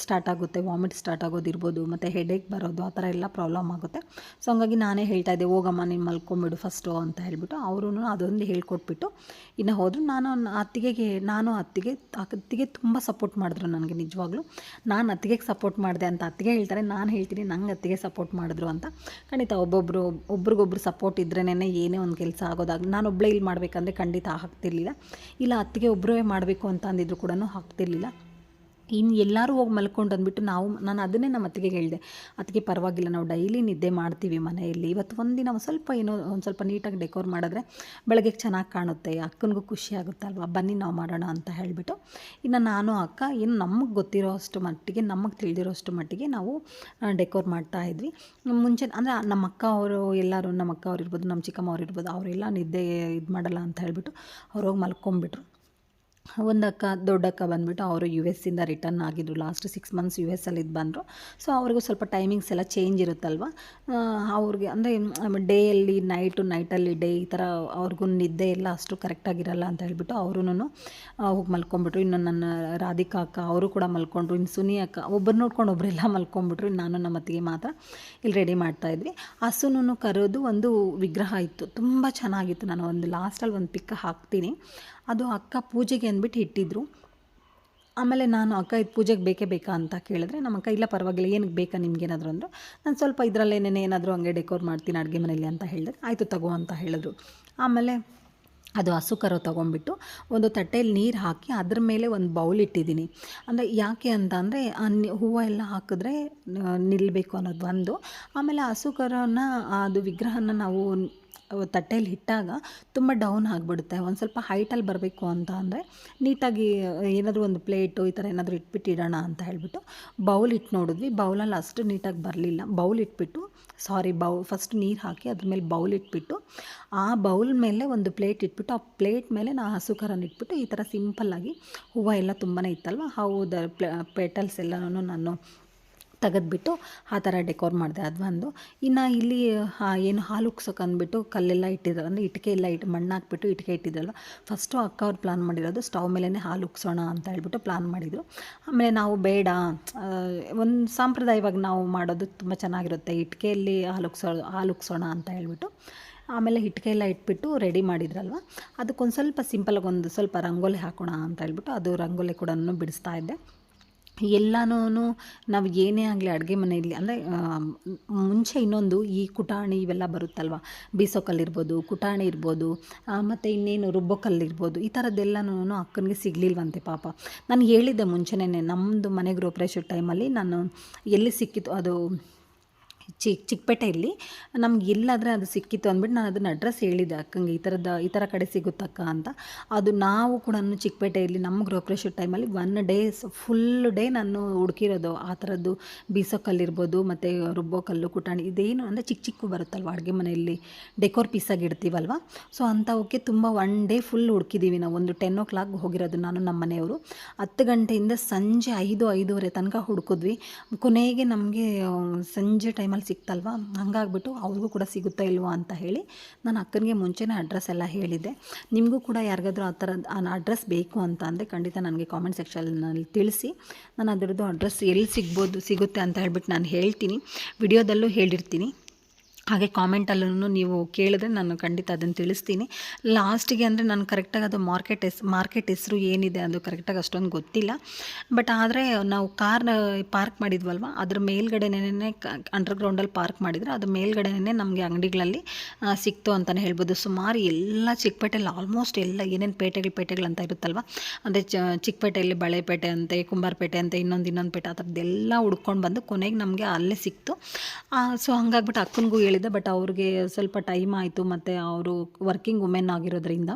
ಸ್ಟಾರ್ಟ್ ಆಗೋದಿರ್ಬೋದು, ಮತ್ತು ಹೆಡೇಕ್ ಬರೋದು ಆ ಥರ ಎಲ್ಲ ಪ್ರಾಬ್ಲಮ್ ಆಗುತ್ತೆ. ಸೊ ಹಂಗಾಗಿ ನಾನೇ ಹೇಳ್ತಾ ಇದ್ದೆ, ಹೋಗಮ್ಮ ನೀನು ಮಲ್ಕೊಂಬಿಡು ಫಸ್ಟು ಅಂತ ಹೇಳಿಬಿಟ್ಟು ಅವರು ಅದೊಂದು ಹೇಳ್ಕೊಟ್ಬಿಟ್ಟು ಇನ್ನು ಹೋದರು. ಅತ್ತಿಗೆ ತುಂಬ ಸಪೋರ್ಟ್ ಮಾಡಿದ್ರು ನನಗೆ. ನಿಜವಾಗ್ಲೂ ನಾನು ಅತ್ತಿಗೆಗೆ ಸಪೋರ್ಟ್ ಮಾಡಿದೆ ಅಂತ ಅತ್ತಿಗೆ ಹೇಳ್ತಾರೆ, ನಾನು ಹೇಳ್ತೀನಿ ನಂಗೆ ಅತ್ತಿಗೆ ಸಪೋರ್ಟ್ ಮಾಡಿದ್ರು ಅಂತ. ಖಂಡಿತ ಒಬ್ರಿಗೊಬ್ರು ಸಪೋರ್ಟ್ ಇದ್ರೇ ಏನೇ ಒಂದು ಕೆಲಸ ಆಗೋದಾಗ ನಾನು ಒಬ್ಬಳೇ ಇಲ್ಲಿ ಮಾಡಬೇಕಂದ್ರೆ ಖಂಡಿತ ಆಗ್ತಿರ್ಲಿಲ್ಲ. ಇಲ್ಲ ಅತ್ತಿಗೆ ಒಬ್ಬರೇ ಮಾಡಬೇಕು ಅಂತ ಅಂದಿದ್ರು ಕೂಡ ಆಗ್ತಿರ್ಲಿಲ್ಲ. ಇನ್ನು ಎಲ್ಲರೂ ಹೋಗಿ ಮಲ್ಕೊಂಡು ಅಂದ್ಬಿಟ್ಟು ನಾನು ಅದನ್ನೇ ನಮ್ಮ ಅತ್ತಿಗೆ ಹೇಳಿದೆ, ಅತ್ತಿಗೆ ಪರವಾಗಿಲ್ಲ ನಾವು ಡೈಲಿ ನಿದ್ದೆ ಮಾಡ್ತೀವಿ ಮನೆಯಲ್ಲಿ, ಇವತ್ತು ಒಂದಿನ ಒಂದು ಸ್ವಲ್ಪ ನೀಟಾಗಿ ಡೆಕೋರ್ ಮಾಡಿದ್ರೆ ಬೆಳಗ್ಗೆ ಚೆನ್ನಾಗಿ ಕಾಣುತ್ತೆ, ಅಕ್ಕನಿಗೂ ಖುಷಿ ಆಗುತ್ತೆ ಅಲ್ವಾ, ಬನ್ನಿ ನಾವು ಮಾಡೋಣ ಅಂತ ಹೇಳಿಬಿಟ್ಟು ಇನ್ನು ನಾನು ಅಕ್ಕ ಏನು ನಮಗೆ ಗೊತ್ತಿರೋ ಅಷ್ಟು ಮಟ್ಟಿಗೆ ನಮಗೆ ತಿಳಿದಿರೋ ಅಷ್ಟು ಮಟ್ಟಿಗೆ ನಾವು ಡೆಕೋರ್ ಮಾಡ್ತಾಯಿದ್ವಿ. ಮುಂಚೆ ಅಂದರೆ ನಮ್ಮ ಅಕ್ಕ ಅವರು ಎಲ್ಲರೂ, ನಮ್ಮ ಅಕ್ಕ ಅವ್ರು ಇರ್ಬೋದು, ನಮ್ಮ ಚಿಕ್ಕಮ್ಮ ಅವ್ರು ಇರ್ಬೋದು, ಅವರೆಲ್ಲ ನಿದ್ದೆ ಇದು ಮಾಡಲ್ಲ ಅಂತ ಹೇಳಿಬಿಟ್ಟು ಅವ್ರು ಹೋಗಿ ಮಲ್ಕೊಂಡ್ಬಿಟ್ರು. ದೊಡ್ಡಕ್ಕ ಬಂದುಬಿಟ್ಟು ಅವರು US ರಿಟರ್ನ್ ಆಗಿದ್ರು. ಲಾಸ್ಟ್ 6 months US ಬಂದರು. ಸೊ ಅವ್ರಿಗೂ ಸ್ವಲ್ಪ ಟೈಮಿಂಗ್ಸ್ ಎಲ್ಲ ಚೇಂಜ್ ಇರುತ್ತಲ್ವ, ಅವ್ರಿಗೆ ಅಂದರೆ ಡೇಯಲ್ಲಿ ನೈಟಲ್ಲಿ ಡೇ ಈ ಥರ ಅವ್ರಿಗೂ ನಿದ್ದೆ ಎಲ್ಲ ಅಷ್ಟು ಕರೆಕ್ಟಾಗಿರಲ್ಲ ಅಂತ ಹೇಳ್ಬಿಟ್ಟು ಅವರೂ ಹೋಗಿ ಮಲ್ಕೊಂಡ್ಬಿಟ್ರು. ಇನ್ನು ನನ್ನ ರಾಧಿಕಾ ಅಕ್ಕ ಅವರು ಕೂಡ ಮಲ್ಕೊಂಡ್ರು. ಇನ್ನು ಸುನಿ ಅಕ್ಕ ಒಬ್ಬರು ನೋಡ್ಕೊಂಡು ಒಬ್ಬರೆಲ್ಲ ಮಲ್ಕೊಂಡ್ಬಿಟ್ರು. ನಾನು ನಮ್ಮ ಅತ್ತಿಗೆ ಮಾತ್ರ ಇಲ್ಲಿ ರೆಡಿ ಮಾಡ್ತಾಯಿದ್ವಿ. ಹಸುನೂ ಕರೋದು ಒಂದು ವಿಗ್ರಹ ಇತ್ತು, ತುಂಬ ಚೆನ್ನಾಗಿತ್ತು. ನಾನು ಒಂದು ಲಾಸ್ಟಲ್ಲಿ ಒಂದು ಪಿಕ್ ಹಾಕ್ತೀನಿ. ಅದು ಅಕ್ಕ ಪೂಜೆಗೆ ಅಂದ್ಬಿಟ್ಟು ಇಟ್ಟಿದ್ರು. ಆಮೇಲೆ ನಾನು ಅಕ್ಕ ಇದು ಪೂಜೆಗೆ ಬೇಕಾ ಅಂತ ಕೇಳಿದ್ರೆ ನಮ್ಮ ಅಕ್ಕ ಇಲ್ಲ ಪರವಾಗಿಲ್ಲ, ಏನಕ್ಕೆ ಬೇಕಾ ನಿಮ್ಗೇನಾದರೂ ಅಂದರು. ನಾನು ಸ್ವಲ್ಪ ಇದರಲ್ಲೇನೇ ಏನಾದರೂ ಹಂಗೆ ಡೆಕೋರ್ ಮಾಡ್ತೀನಿ ಅಡುಗೆ ಮನೆಯಲ್ಲಿ ಅಂತ ಹೇಳಿದ್ರೆ ಆಯಿತು ತಗೋ ಅಂತ ಹೇಳಿದ್ರು. ಆಮೇಲೆ ಅದು ಹಸು ಕರು ತೊಗೊಂಡ್ಬಿಟ್ಟು ಒಂದು ತಟ್ಟೆಯಲ್ಲಿ ನೀರು ಹಾಕಿ ಅದ್ರ ಮೇಲೆ ಒಂದು ಬೌಲ್ ಇಟ್ಟಿದ್ದೀನಿ. ಅಂದರೆ ಯಾಕೆ ಅಂತ ಅಂದರೆ ಹೂವು ಎಲ್ಲ ಹಾಕಿದ್ರೆ ನಿಲ್ಲಬೇಕು ಅನ್ನೋದು ಒಂದು. ಆಮೇಲೆ ಹಸು ಕರುನ ಅದು ವಿಗ್ರಹನ ನಾವು ತಟ್ಟೆಯಲ್ಲಿ ಇಟ್ಟಾಗ ತುಂಬ ಡೌನ್ ಆಗಿಬಿಡುತ್ತೆ. ಒಂದು ಸ್ವಲ್ಪ ಹೈಟಲ್ಲಿ ಬರಬೇಕು ಅಂತ ಅಂದರೆ ನೀಟಾಗಿ ಏನಾದರೂ ಒಂದು ಪ್ಲೇಟು ಈ ಥರ ಏನಾದರೂ ಇಟ್ಬಿಟ್ಟು ಇಡೋಣ ಅಂತ ಹೇಳಿಬಿಟ್ಟು ಬೌಲ್ ಇಟ್ಟು ನೋಡಿದ್ವಿ. ಬೌಲಲ್ಲಿ ಅಷ್ಟು ನೀಟಾಗಿ ಬರಲಿಲ್ಲ. ಬೌಲ್ ಇಟ್ಬಿಟ್ಟು ಫಸ್ಟ್ ನೀರು ಹಾಕಿ ಅದ್ರ ಮೇಲೆ ಬೌಲ್ ಇಟ್ಬಿಟ್ಟು ಆ ಬೌಲ್ ಮೇಲೆ ಒಂದು ಪ್ಲೇಟ್ ಇಟ್ಬಿಟ್ಟು ಆ ಪ್ಲೇಟ್ ಮೇಲೆ ನಾ ಹಸು ಖರನ ಇಟ್ಬಿಟ್ಟು ಈ ಥರ ಸಿಂಪಲ್ಲಾಗಿ ಹೂವು ಎಲ್ಲ ತುಂಬಾ ಇತ್ತಲ್ವ, ಹೌದು ಪೆಟಲ್ಸ್ ಎಲ್ಲನೂ ನಾನು ತೆಗೆದ್ಬಿಟ್ಟು ಆ ಥರ ಡೆಕೋರ್ ಮಾಡಿದೆ. ಅದು ಒಂದು. ಇನ್ನು ಇಲ್ಲಿ ಏನು ಹಾಲು ಉಗ್ಸೋಕೆ ಕಲ್ಲೆಲ್ಲ ಇಟ್ಟಿದ್ದಾರೆ, ಅಂದರೆ ಇಟ್ಟಿಗೆ ಎಲ್ಲ ಮಣ್ಣು ಹಾಕ್ಬಿಟ್ಟು ಇಟ್ಟಿಗೆ ಇಟ್ಟಿದ್ರಲ್ಲ. ಫಸ್ಟು ಅಕ್ಕ ಅವ್ರು ಪ್ಲಾನ್ ಮಾಡಿರೋದು ಸ್ಟವ್ ಮೇಲೇ ಹಾಲು ಉಗ್ಸೋಣ ಅಂತ ಹೇಳ್ಬಿಟ್ಟು ಪ್ಲಾನ್ ಮಾಡಿದರು. ಆಮೇಲೆ ನಾವು ಬೇಡ, ಒಂದು ಸಾಂಪ್ರದಾಯವಾಗಿ ನಾವು ಮಾಡೋದು ತುಂಬ ಚೆನ್ನಾಗಿರುತ್ತೆ, ಇಟ್ಟಿಗೆಯಲ್ಲಿ ಹಾಲು ಉಗ್ಸೋಣ ಅಂತ ಹೇಳ್ಬಿಟ್ಟು ಆಮೇಲೆ ಇಟ್ಟಿಗೆ ಎಲ್ಲ ಇಟ್ಬಿಟ್ಟು ರೆಡಿ ಮಾಡಿದ್ರಲ್ವ, ಅದಕ್ಕೊಂದು ಸ್ವಲ್ಪ ಸಿಂಪಲಾಗಿ ಒಂದು ಸ್ವಲ್ಪ ರಂಗೋಲಿ ಹಾಕೋಣ ಅಂತ ಹೇಳ್ಬಿಟ್ಟು ಅದು ರಂಗೋಲಿ ಕೂಡ ಬಿಡಿಸ್ತಾ ಇದ್ದೆ. ಎಲ್ಲನೂ ನಾವು ಏನೇ ಆಗಲಿ ಅಡುಗೆ ಮನೆಯಲ್ಲಿ ಅಂದರೆ ಮುಂಚೆ ಇನ್ನೊಂದು ಈ ಕುಟಾಣಿ ಇವೆಲ್ಲ ಬರುತ್ತಲ್ವ, ಬೀಸೋ ಕಲ್ಲಿರ್ಬೋದು, ಕುಟಾಣಿ ಇರ್ಬೋದು, ಮತ್ತು ಇನ್ನೇನು ರುಬ್ಬೋ ಕಲ್ಲಿರ್ಬೋದು, ಈ ಥರದ್ದೆಲ್ಲನೂ ಅಕ್ಕನಿಗೆ ಸಿಗಲಿಲ್ವಂತೆ ಪಾಪ. ನಾನು ಹೇಳಿದ್ದೆ ಮುಂಚೆನೇ, ನಮ್ಮದು ಮನೆ ಗೃಹಪ್ರವೇಶದ ಟೈಮಲ್ಲಿ ನಾನು ಎಲ್ಲಿ ಸಿಕ್ಕಿತ್ತು ಅದು ಚಿಕ್ಕಪೇಟೆಯಲ್ಲಿ ನಮ್ಗೆ ಎಲ್ಲಾದರೆ ಅದು ಸಿಕ್ಕಿತ್ತು ಅಂದ್ಬಿಟ್ಟು ನಾನು ಅದನ್ನು ಅಡ್ರೆಸ್ ಹೇಳಿದ್ದೆ ಅಕ್ಕಂಗೆ, ಈ ಥರ ಕಡೆ ಸಿಗುತ್ತಕ್ಕ ಅಂತ. ಅದು ನಾವು ಕೂಡ ಚಿಕ್ಕಪೇಟೆಯಲ್ಲಿ ನಮ್ಮ ಗೃಹಪ್ರವೇಶದ ಟೈಮಲ್ಲಿ 1 ಡೇ ಫುಲ್ ಡೇ ನಾನು ಹುಡುಕಿರೋದು ಆ ಥರದ್ದು ಬೀಸೋ ಕಲ್ಲಿರ್ಬೋದು, ಮತ್ತು ರುಬ್ಬೋ ಕಲ್ಲು, ಕುಟಾಣಿ, ಇದೇನು ಅಂದರೆ ಚಿಕ್ಕ ಬರುತ್ತಲ್ವ ಅಡುಗೆ ಮನೆಯಲ್ಲಿ ಡೆಕೋರ್ ಪೀಸಾಗಿ ಇಡ್ತೀವಲ್ವ, ಸೊ ಅಂಥವಕ್ಕೆ ತುಂಬ 1 ಡೇ ಫುಲ್ ಹುಡುಕಿದ್ದೀವಿ ನಾವು. ಒಂದು 10 o'clock ಹೋಗಿರೋದು ನಾನು, ನಮ್ಮ ಮನೆಯವರು 10 ಗಂಟೆಯಿಂದ ಸಂಜೆ 5-5:30 ತನಕ ಹುಡುಕಿದ್ವಿ. ಕೊನೆಗೆ ನಮಗೆ ಸಂಜೆ ಟೈಮಲ್ಲಿ ಸಿಕ್ತಲ್ವ, ಹಂಗಾಗ್ಬಿಟ್ಟು ಅವ್ರಿಗೂ ಕೂಡ ಸಿಗುತ್ತಾ ಇಲ್ವಾ ಅಂತ ಹೇಳಿ ನಾನು ಅಕ್ಕನಿಗೆ ಮುಂಚೆನೇ ಅಡ್ರೆಸ್ ಎಲ್ಲ ಹೇಳಿದ್ದೆ. ನಿಮಗೂ ಕೂಡ ಯಾರಿಗಾದ್ರೂ ಆ ಥರದ್ದು ಅಡ್ರೆಸ್ ಬೇಕು ಅಂತ ಅಂದರೆ ಖಂಡಿತ ನನಗೆ ಕಾಮೆಂಟ್ ಸೆಕ್ಷನಲ್ಲಿ ತಿಳಿಸಿ, ನಾನು ಅದರದ್ದು ಅಡ್ರೆಸ್ ಎಲ್ಲಿ ಸಿಗುತ್ತೆ ಅಂತ ಹೇಳ್ಬಿಟ್ಟು ನಾನು ಹೇಳ್ತೀನಿ, ವಿಡಿಯೋದಲ್ಲೂ ಹೇಳಿರ್ತೀನಿ. ಹಾಗೆ ಕಾಮೆಂಟಲ್ಲೂ ನೀವು ಕೇಳಿದ್ರೆ ನಾನು ಖಂಡಿತ ಅದನ್ನು ತಿಳಿಸ್ತೀನಿ ಲಾಸ್ಟಿಗೆ. ಅಂದರೆ ನಾನು ಕರೆಕ್ಟಾಗಿ ಅದು ಮಾರ್ಕೆಟ್ ಹೆಸರು ಏನಿದೆ ಅದು ಕರೆಕ್ಟಾಗಿ ಅಷ್ಟೊಂದು ಗೊತ್ತಿಲ್ಲ. ಬಟ್ ಆದರೆ ನಾವು ಕಾರ್ ಪಾರ್ಕ್ ಮಾಡಿದ್ವಲ್ವ, ಅದ್ರ ಮೇಲ್ಗಡೆನೇ ಅಂಡರ್ಗ್ರೌಂಡಲ್ಲಿ ಪಾರ್ಕ್ ಮಾಡಿದರೆ ಅದು ಮೇಲ್ಗಡೆನೇ ನಮಗೆ ಅಂಗಡಿಗಳಲ್ಲಿ ಸಿಕ್ತು ಅಂತಲೇ ಹೇಳ್ಬೋದು. ಸುಮಾರು ಎಲ್ಲ ಚಿಕ್ಕಪೇಟೆಯಲ್ಲಿ ಆಲ್ಮೋಸ್ಟ್ ಎಲ್ಲ ಏನೇನು ಪೇಟೆಗಳು ಅಂತ ಇರುತ್ತಲ್ವ, ಅಂದರೆ ಚಿಕ್ಕಪೇಟೆಯಲ್ಲಿ ಬಳೆಪೇಟೆ ಅಂತೆ, ಕುಂಬಾರಪೇಟೆ ಅಂತ, ಇನ್ನೊಂದು ಪೇಟೆ, ಆ ಥರದ್ದೆಲ್ಲ ಹುಡ್ಕೊಂಡು ಬಂದು ಕೊನೆಗೆ ನಮಗೆ ಅಲ್ಲೇ ಸಿಕ್ತು. ಸೊ ಹಂಗಾಗ್ಬಿಟ್ಟು ಅಕ್ಕನಿಗೂ ಹೇಳಿದೆ, ಬಟ್ ಅವ್ರಿಗೆ ಸ್ವಲ್ಪ ಟೈಮ್ ಆಯಿತು, ಮತ್ತು ಅವರು ವರ್ಕಿಂಗ್ ವುಮೆನ್ ಆಗಿರೋದ್ರಿಂದ,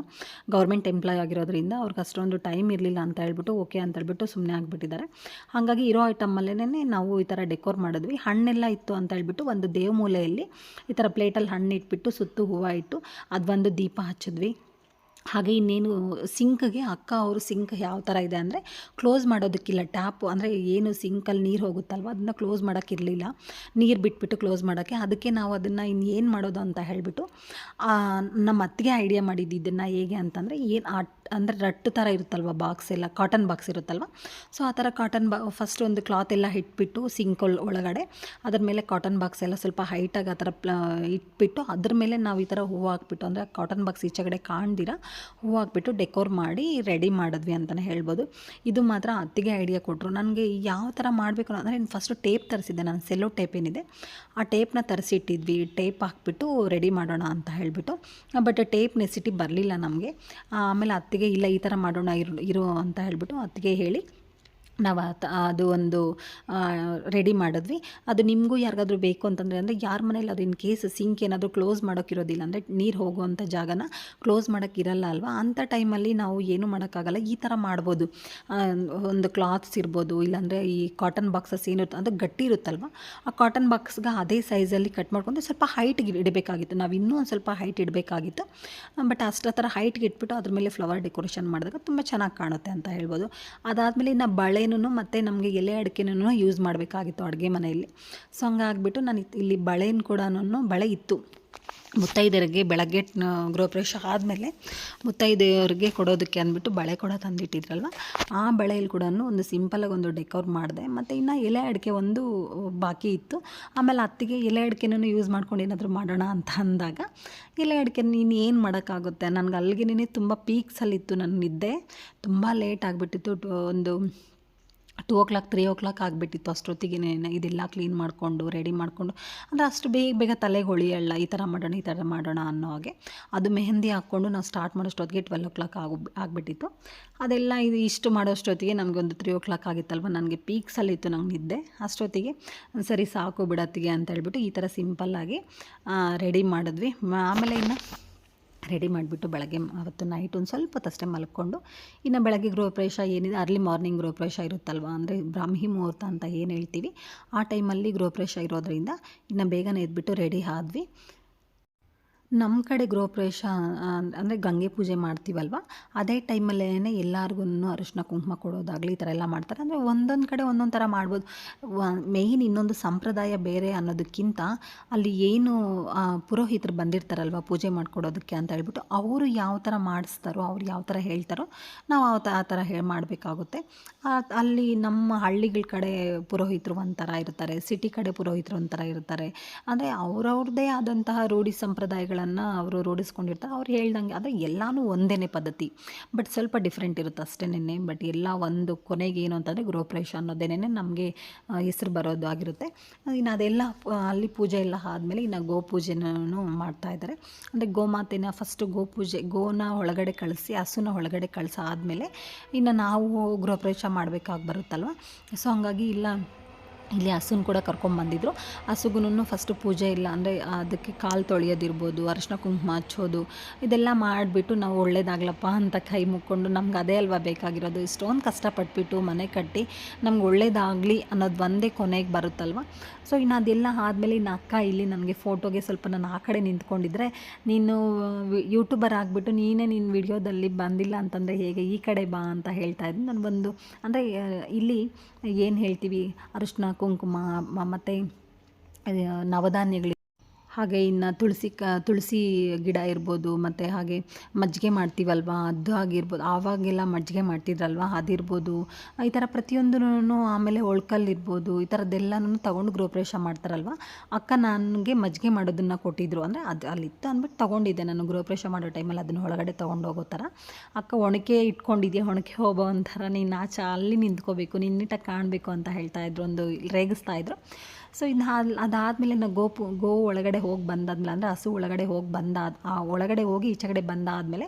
ಗೌರ್ಮೆಂಟ್ ಎಂಪ್ಲಾಯ್ ಆಗಿರೋದ್ರಿಂದ ಅವ್ರಿಗೆ ಅಷ್ಟೊಂದು ಟೈಮ್ ಇರಲಿಲ್ಲ ಅಂತ ಹೇಳ್ಬಿಟ್ಟು ಓಕೆ ಅಂತ ಹೇಳ್ಬಿಟ್ಟು ಸುಮ್ಮನೆ ಆಗಿಬಿಟ್ಟಿದ್ದಾರೆ. ಹಾಗಾಗಿ ಇರೋ ಐಟಮಲ್ಲೇ ನಾವು ಈ ಥರ ಡೆಕೋರ್ ಮಾಡಿದ್ವಿ. ಹಣ್ಣೆಲ್ಲ ಇತ್ತು ಅಂತ ಹೇಳ್ಬಿಟ್ಟು ಒಂದು ದೇವಮೂಲೆಯಲ್ಲಿ ಈ ಥರ ಪ್ಲೇಟಲ್ಲಿ ಹಣ್ಣು ಇಟ್ಬಿಟ್ಟು ಸುತ್ತು ಹೂವು ಇಟ್ಟು ಅದೊಂದು ದೀಪ ಹಚ್ಚಿದ್ವಿ. ಹಾಗೆ ಇನ್ನೇನು ಸಿಂಕ್ಗೆ ಅಕ್ಕ ಅವರು ಸಿಂಕ್ ಯಾವ ಥರ ಇದೆ ಅಂದರೆ ಕ್ಲೋಸ್ ಮಾಡೋದಕ್ಕಿಲ್ಲ, ಟ್ಯಾಪು ಅಂದರೆ ಏನು ಸಿಂಕಲ್ಲಿ ನೀರು ಹೋಗುತ್ತಲ್ವ ಅದನ್ನು ಕ್ಲೋಸ್ ಮಾಡೋಕ್ಕಿರಲಿಲ್ಲ, ನೀರು ಬಿಟ್ಬಿಟ್ಟು ಕ್ಲೋಸ್ ಮಾಡೋಕ್ಕೆ. ಅದಕ್ಕೆ ನಾವು ಅದನ್ನು ಇನ್ನೇನು ಮಾಡೋದು ಅಂತ ಹೇಳಿಬಿಟ್ಟು ನಮ್ಮ ಅತ್ತಿಗೆ ಐಡಿಯಾ ಮಾಡಿದ್ದು ಇದನ್ನು ಹೇಗೆ ಅಂತಂದರೆ, ಅಂದರೆ ರಟ್ಟು ಥರ ಇರುತ್ತಲ್ವ ಬಾಕ್ಸ್ ಎಲ್ಲ, ಕಾಟನ್ ಬಾಕ್ಸ್ ಇರುತ್ತಲ್ವ, ಸೊ ಆ ಥರ ಫಸ್ಟ್ ಒಂದು ಕ್ಲಾತ್ ಎಲ್ಲ ಇಟ್ಬಿಟ್ಟು ಸಿಂಕ್ ಒಳಗಡೆ ಅದ್ರ ಮೇಲೆ ಕಾಟನ್ ಬಾಕ್ಸ್ ಎಲ್ಲ ಸ್ವಲ್ಪ ಹೈಟಾಗಿ ಆ ಥರ ಇಟ್ಬಿಟ್ಟು ಅದ್ರ ಮೇಲೆ ನಾವು ಈ ಥರ ಹೂವು ಹಾಕ್ಬಿಟ್ಟು, ಅಂದರೆ ಕಾಟನ್ ಬಾಕ್ಸ್ ಈಚೆ ಕಡೆ ಕಾಣ್ದಿರ ಹೂವು ಹಾಕ್ಬಿಟ್ಟು ಡೆಕೋರ್ ಮಾಡಿ ರೆಡಿ ಮಾಡಿದ್ವಿ ಅಂತಲೇ ಹೇಳ್ಬೋದು. ಇದು ಮಾತ್ರ ಅತ್ತಿಗೆ ಐಡಿಯಾ ಕೊಟ್ಟರು. ನನಗೆ ಯಾವ ಥರ ಮಾಡಬೇಕು ಅಂದರೆ ಫಸ್ಟು ಟೇಪ್ ತರಿಸಿದ್ದೆ ನಾನು, ಸೆಲ್ಲೋ ಟೇಪ್ ಏನಿದೆ ಆ ಟೇಪ್ನ ತರಿಸಿಟ್ಟಿದ್ವಿ, ಟೇಪ್ ಹಾಕ್ಬಿಟ್ಟು ರೆಡಿ ಮಾಡೋಣ ಅಂತ ಹೇಳಿಬಿಟ್ಟು. ಬಟ್ ಟೇಪ್ ನೆಸಿಟಿ ಬರಲಿಲ್ಲ ನಮಗೆ. ಆಮೇಲೆ ಅತ್ತಿಗೆ ಇಲ್ಲ ಈ ಥರ ಮಾಡೋಣ ಇರು ಅಂತ ಹೇಳ್ಬಿಟ್ಟು ಅತ್ತಿಗೆ ಹೇಳಿ ನಾವು ಅದು ಒಂದು ರೆಡಿ ಮಾಡಿದ್ವಿ. ಅದು ನಿಮಗೂ ಯಾರಿಗಾದ್ರೂ ಬೇಕು ಅಂತಂದರೆ, ಅಂದರೆ ಯಾರ ಮನೇಲಿ ಅದು ಇನ್ ಕೇಸ್ ಸಿಂಕ್ ಏನಾದರೂ ಕ್ಲೋಸ್ ಮಾಡೋಕ್ಕಿರೋದಿಲ್ಲ, ಅಂದರೆ ನೀರು ಹೋಗುವಂಥ ಜಾಗನ ಕ್ಲೋಸ್ ಮಾಡೋಕ್ಕಿರಲ್ಲ ಅಲ್ವಾ, ಅಂಥ ಟೈಮಲ್ಲಿ ನಾವು ಏನೂ ಮಾಡೋಕ್ಕಾಗಲ್ಲ, ಈ ಥರ ಮಾಡ್ಬೋದು. ಒಂದು ಕ್ಲಾತ್ಸ್ ಇರ್ಬೋದು, ಇಲ್ಲಾಂದರೆ ಈ ಕಾಟನ್ ಬಾಕ್ಸಸ್ ಏನಿರುತ್ತೆ ಅದು ಗಟ್ಟಿ ಇರುತ್ತಲ್ವ, ಆ ಕಾಟನ್ ಬಾಕ್ಸ್ಗೆ ಅದೇ ಸೈಜಲ್ಲಿ ಕಟ್ ಮಾಡ್ಕೊಂಡು ಸ್ವಲ್ಪ ಹೈಟ್ಗೆ ಇಡಬೇಕಾಗಿತ್ತು, ನಾವು ಇನ್ನೂ ಒಂದು ಸ್ವಲ್ಪ ಹೈಟ್ ಇಡಬೇಕಾಗಿತ್ತು. ಬಟ್ ಅಷ್ಟೇ ಥರ ಹೈಟ್ಗೆ ಇಟ್ಬಿಟ್ಟು ಅದ್ರ ಮೇಲೆ ಫ್ಲವರ್ ಡೆಕೋರೇಷನ್ ಮಾಡಿದಾಗ ತುಂಬ ಚೆನ್ನಾಗಿ ಕಾಣುತ್ತೆ ಅಂತ ಹೇಳ್ಬೋದು. ಅದಾದಮೇಲೆ ಇನ್ನು ಬಳೆ ಮತ್ತು ನಮಗೆ ಎಲೆ ಅಡಿಕೆನೂ ಯೂಸ್ ಮಾಡಬೇಕಾಗಿತ್ತು ಅಡುಗೆ ಮನೆಯಲ್ಲಿ. ಸೊ ಹಂಗಾಗ್ಬಿಟ್ಟು ನಾನು ಇಲ್ಲಿ ಬಳೆ ಇತ್ತು ಮುತ್ತೈದೆಯರಿಗೆ. ಬೆಳಗ್ಗೆ ಗೃಹಪ್ರವೇಶ ಆದಮೇಲೆ ಮುತ್ತೈದೆಯವ್ರಿಗೆ ಕೊಡೋದಕ್ಕೆ ಅಂದ್ಬಿಟ್ಟು ಬಳೆ ಕೂಡ ತಂದಿಟ್ಟಿದ್ರಲ್ವ, ಆ ಬಳೆಯಲ್ಲಿ ಕೂಡ ಒಂದು ಸಿಂಪಲಾಗಿ ಒಂದು ಡೆಕೋರ್ ಮಾಡಿದೆ. ಮತ್ತು ಇನ್ನು ಎಲೆ ಅಡಿಕೆ ಒಂದು ಬಾಕಿ ಇತ್ತು. ಆಮೇಲೆ ಅತ್ತಿಗೆ ಎಲೆ ಅಡಿಕೆನೂ ಯೂಸ್ ಮಾಡ್ಕೊಂಡು ಏನಾದರೂ ಮಾಡೋಣ ಅಂತ ಅಂದಾಗ, ಎಲೆ ಅಡಿಕೆ ನೀನು ಏನು ಮಾಡೋಕ್ಕಾಗುತ್ತೆ, ನನಗೆ ಅಲ್ಲಿಗೆ ತುಂಬ ಪೀಕ್ಸಲ್ಲಿತ್ತು, ನನ್ನ ನಿದ್ದೆ ತುಂಬ ಲೇಟ್ ಆಗಿಬಿಟ್ಟಿತ್ತು. ಒಂದು 2 3 ಆಗಿಬಿಟ್ಟಿತ್ತು. ಅಷ್ಟೊತ್ತಿಗೆ ಇದೆಲ್ಲ ಕ್ಲೀನ್ ಮಾಡಿಕೊಂಡು ರೆಡಿ ಮಾಡಿಕೊಂಡು, ಅಂದರೆ ಅಷ್ಟು ಬೇಗ ಬೇಗ ತಲೆಗೆ ಹೊಳಿಯಲ್ಲ, ಈ ಥರ ಮಾಡೋಣ ಅನ್ನೋ ಹಾಗೆ. ಅದು ಮೆಹಂದಿ ಹಾಕ್ಕೊಂಡು ನಾವು ಸ್ಟಾರ್ಟ್ ಮಾಡೋಷ್ಟೊತ್ತಿಗೆ 12 ಆಗಿಬಿಟ್ಟಿತ್ತು. ಅದೆಲ್ಲ ಇಷ್ಟು ಮಾಡೋಷ್ಟೊತ್ತಿಗೆ ನಮಗೊಂದು 3 ಆಗಿತ್ತಲ್ವ, ನನಗೆ ಪೀಕ್ಸಲ್ಲಿತ್ತು ನಂಗೆ ನಿದ್ದೆ. ಅಷ್ಟೊತ್ತಿಗೆ ಸರಿ ಸಾಕು ಬಿಡತ್ತಿಗೆ ಅಂತ ಹೇಳ್ಬಿಟ್ಟು ಈ ಥರ ಸಿಂಪಲ್ಲಾಗಿ ರೆಡಿ ಮಾಡಿದ್ವಿ. ಆಮೇಲೆ ಇನ್ನು ರೆಡಿ ಮಾಡಿಬಿಟ್ಟು ಬೆಳಗ್ಗೆ ಅವತ್ತು ನೈಟ್ ಒಂದು ಸ್ವಲ್ಪ ಹೊತ್ತಷ್ಟೇ ಮಲ್ಕೊಂಡು, ಇನ್ನು ಬೆಳಗ್ಗೆ ಗೃಹಪ್ರವೇಶ ಏನಿದೆ ಅರ್ಲಿ ಮಾರ್ನಿಂಗ್ ಗೃಹಪ್ರವೇಶ ಇರುತ್ತಲ್ವ, ಅಂದರೆ ಬ್ರಾಹ್ಮಿ ಮುಹೂರ್ತ ಅಂತ ಏನು ಹೇಳ್ತೀವಿ, ಆ ಟೈಮಲ್ಲಿ ಗೃಹಪ್ರವೇಶ ಇರೋದ್ರಿಂದ ಇನ್ನು ಬೇಗನೆ ಎದ್ಬಿಟ್ಟು ರೆಡಿ ಆದ್ವಿ. ನಮ್ಮ ಕಡೆ ಗೃಹಪ್ರವೇಶ ಅಂದರೆ ಗಂಗೆ ಪೂಜೆ ಮಾಡ್ತೀವಲ್ವ, ಅದೇ ಟೈಮಲ್ಲೇ ಎಲ್ಲರಿಗೂ ಅರಿಶಿನ ಕುಂಕುಮ ಕೊಡೋದಾಗಲಿ ಈ ಥರ ಎಲ್ಲ ಮಾಡ್ತಾರೆ. ಅಂದರೆ ಒಂದೊಂದು ಕಡೆ ಒಂದೊಂದು ಥರ ಮಾಡ್ಬೋದು. ಮೇಯ್ನ್ ಇನ್ನೊಂದು ಸಂಪ್ರದಾಯ ಬೇರೆ ಅನ್ನೋದಕ್ಕಿಂತ ಅಲ್ಲಿ ಏನು ಪುರೋಹಿತರು ಬಂದಿರ್ತಾರಲ್ವ ಪೂಜೆ ಮಾಡಿಕೊಡೋದಕ್ಕೆ ಅಂತ ಹೇಳ್ಬಿಟ್ಟು, ಅವರು ಯಾವ ಥರ ಮಾಡಿಸ್ತಾರೋ, ಅವ್ರು ಯಾವ ಥರ ಹೇಳ್ತಾರೋ ನಾವು ಆ ಥರ ಮಾಡಬೇಕಾಗುತ್ತೆ. ಅಲ್ಲಿ ನಮ್ಮ ಹಳ್ಳಿಗಳ ಕಡೆ ಪುರೋಹಿತರು ಒಂಥರ ಇರ್ತಾರೆ, ಸಿಟಿ ಕಡೆ ಪುರೋಹಿತರು ಒಂಥರ ಇರ್ತಾರೆ. ಅಂದರೆ ಅವ್ರವ್ರದ್ದೇ ಆದಂತಹ ರೂಢಿ ಸಂಪ್ರದಾಯಗಳು ಅವರು ರೂಢಿಸ್ಕೊಂಡಿರ್ತಾರೆ. ಅವ್ರು ಹೇಳ್ದಂಗೆ ಆದರೆ ಎಲ್ಲನೂ ಒಂದೇ ಪದ್ಧತಿ, ಬಟ್ ಸ್ವಲ್ಪ ಡಿಫ್ರೆಂಟ್ ಇರುತ್ತೆ ಅಷ್ಟೇನೆ. ಬಟ್ ಎಲ್ಲ ಒಂದು ಕೊನೆಗೆ ಏನು ಅಂತಂದರೆ ಗೃಹಪ್ರವೇಶ ಅನ್ನೋದೇನೆ ನಮಗೆ ಹೆಸರು ಬರೋದು ಆಗಿರುತ್ತೆ. ಇನ್ನು ಅದೆಲ್ಲ ಅಲ್ಲಿ ಪೂಜೆ ಎಲ್ಲ ಆದಮೇಲೆ ಇನ್ನು ಗೋಪೂಜೆನೂ ಮಾಡ್ತಾಯಿದ್ದಾರೆ. ಅಂದರೆ ಗೋಮಾತೆನ ಫಸ್ಟು ಗೋನ ಒಳಗಡೆ ಕಳಿಸಿ ಹಸುನ ಒಳಗಡೆ ಕಳಿಸಾದ್ಮೇಲೆ ಇನ್ನು ನಾವು ಗೃಹಪ್ರವೇಶ ಮಾಡಬೇಕಾಗಿ ಬರುತ್ತಲ್ವ. ಸೊ ಹಂಗಾಗಿ ಇಲ್ಲಿ ಹಸುನ ಕೂಡ ಕರ್ಕೊಂಬಂದಿದ್ರು. ಹಸುಗೂ ಫಸ್ಟು ಪೂಜೆ ಇಲ್ಲ ಅಂದರೆ ಅದಕ್ಕೆ ಕಾಲು ತೊಳೆಯೋದಿರ್ಬೋದು, ಅರಿಶಿನ ಕುಂಕುಮ ಹಚ್ಚೋದು, ಇದೆಲ್ಲ ಮಾಡಿಬಿಟ್ಟು ನಾವು ಒಳ್ಳೇದಾಗ್ಲಪ್ಪ ಅಂತ ಕೈ ಮುಕ್ಕೊಂಡು, ನಮ್ಗೆ ಅದೇ ಅಲ್ವಾ ಬೇಕಾಗಿರೋದು. ಇಷ್ಟೊಂದು ಕಷ್ಟಪಟ್ಬಿಟ್ಟು ಮನೆ ಕಟ್ಟಿ ನಮ್ಗೆ ಒಳ್ಳೇದಾಗಲಿ ಅನ್ನೋದು ಒಂದೇ ಕೊನೆಗೆ ಬರುತ್ತಲ್ವ. ಸೊ ಇನ್ನು ಅದೆಲ್ಲ ಆದಮೇಲೆ ಇನ್ನು ಅಕ್ಕ ಇಲ್ಲಿ ನನಗೆ ಫೋಟೋಗೆ ಸ್ವಲ್ಪ ನಾನು ಆ ಕಡೆ ನಿಂತ್ಕೊಂಡಿದ್ರೆ, ನೀನು ಯೂಟ್ಯೂಬರ್ ಆಗಿಬಿಟ್ಟು ನಿನ್ನ ವಿಡಿಯೋದಲ್ಲಿ ಬಂದಿಲ್ಲ ಅಂತಂದರೆ ಹೇಗೆ, ಈ ಕಡೆ ಬಾ ಅಂತ ಹೇಳ್ತಾ ಇದ್ದೀನಿ. ನಾನು ಒಂದು ಅಂದರೆ ಇಲ್ಲಿ ಏನು ಹೇಳ್ತೀವಿ, ಅರಿಶಿನ ಕುಂಕುಮ ಮತ್ತು ನವಧಾನ್ಯಗಳು, ಹಾಗೆ ಇನ್ನು ತುಳಸಿ ಗಿಡ ಇರ್ಬೋದು, ಮತ್ತು ಹಾಗೆ ಮಜ್ಜಿಗೆ ಮಾಡ್ತೀವಲ್ವ ಅದು ಆಗಿರ್ಬೋದು, ಆವಾಗೆಲ್ಲ ಮಜ್ಜಿಗೆ ಮಾಡ್ತಿದ್ರಲ್ವ ಅದಿರ್ಬೋದು, ಈ ಥರ ಪ್ರತಿಯೊಂದೂ, ಆಮೇಲೆ ಒಳ್ಕಲ್ಲಿರ್ಬೋದು, ಈ ಥರದ್ದೆಲ್ಲನೂ ತೊಗೊಂಡು ಗೃಹಪ್ರವೇಶ ಮಾಡ್ತಾರಲ್ವ. ಅಕ್ಕ ನನಗೆ ಮಜ್ಜಿಗೆ ಮಾಡೋದನ್ನು ಕೊಟ್ಟಿದ್ದರು. ಅಂದರೆ ಅದು ಅಲ್ಲಿತ್ತು ಅಂದ್ಬಿಟ್ಟು ತೊಗೊಂಡಿದ್ದೆ ನಾನು ಗೃಹಪ್ರವೇಶ ಮಾಡೋ ಟೈಮಲ್ಲಿ, ಅದನ್ನು ಒಳಗಡೆ ತೊಗೊಂಡು ಹೋಗೋ ಥರ. ಅಕ್ಕ ಒಣಕೆ ಇಟ್ಕೊಂಡಿದ್ಯಾ, ಒಣಕೆ ಹೋಗೋ ಒಂಥರ, ನೀನು ಆಚೆ ಅಲ್ಲಿ ನಿಂತ್ಕೋಬೇಕು, ನೀನು ನೀಟಾಗಿ ಕಾಣಬೇಕು ಅಂತ ಹೇಳ್ತಾಯಿದ್ರು, ಒಂದು ರೇಗಿಸ್ತಾಯಿದ್ರು. ಸೊ ಇನ್ನು ಅದಾದಮೇಲೆ ನಾವು ಗೋ ಒಳಗಡೆ ಹೋಗಿ ಬಂದಾದ್ಮೇಲೆ, ಅಂದರೆ ಹಸು ಒಳಗಡೆ ಹೋಗಿ ಒಳಗಡೆ ಹೋಗಿ ಈಚೆ ಕಡೆ ಬಂದಾದಮೇಲೆ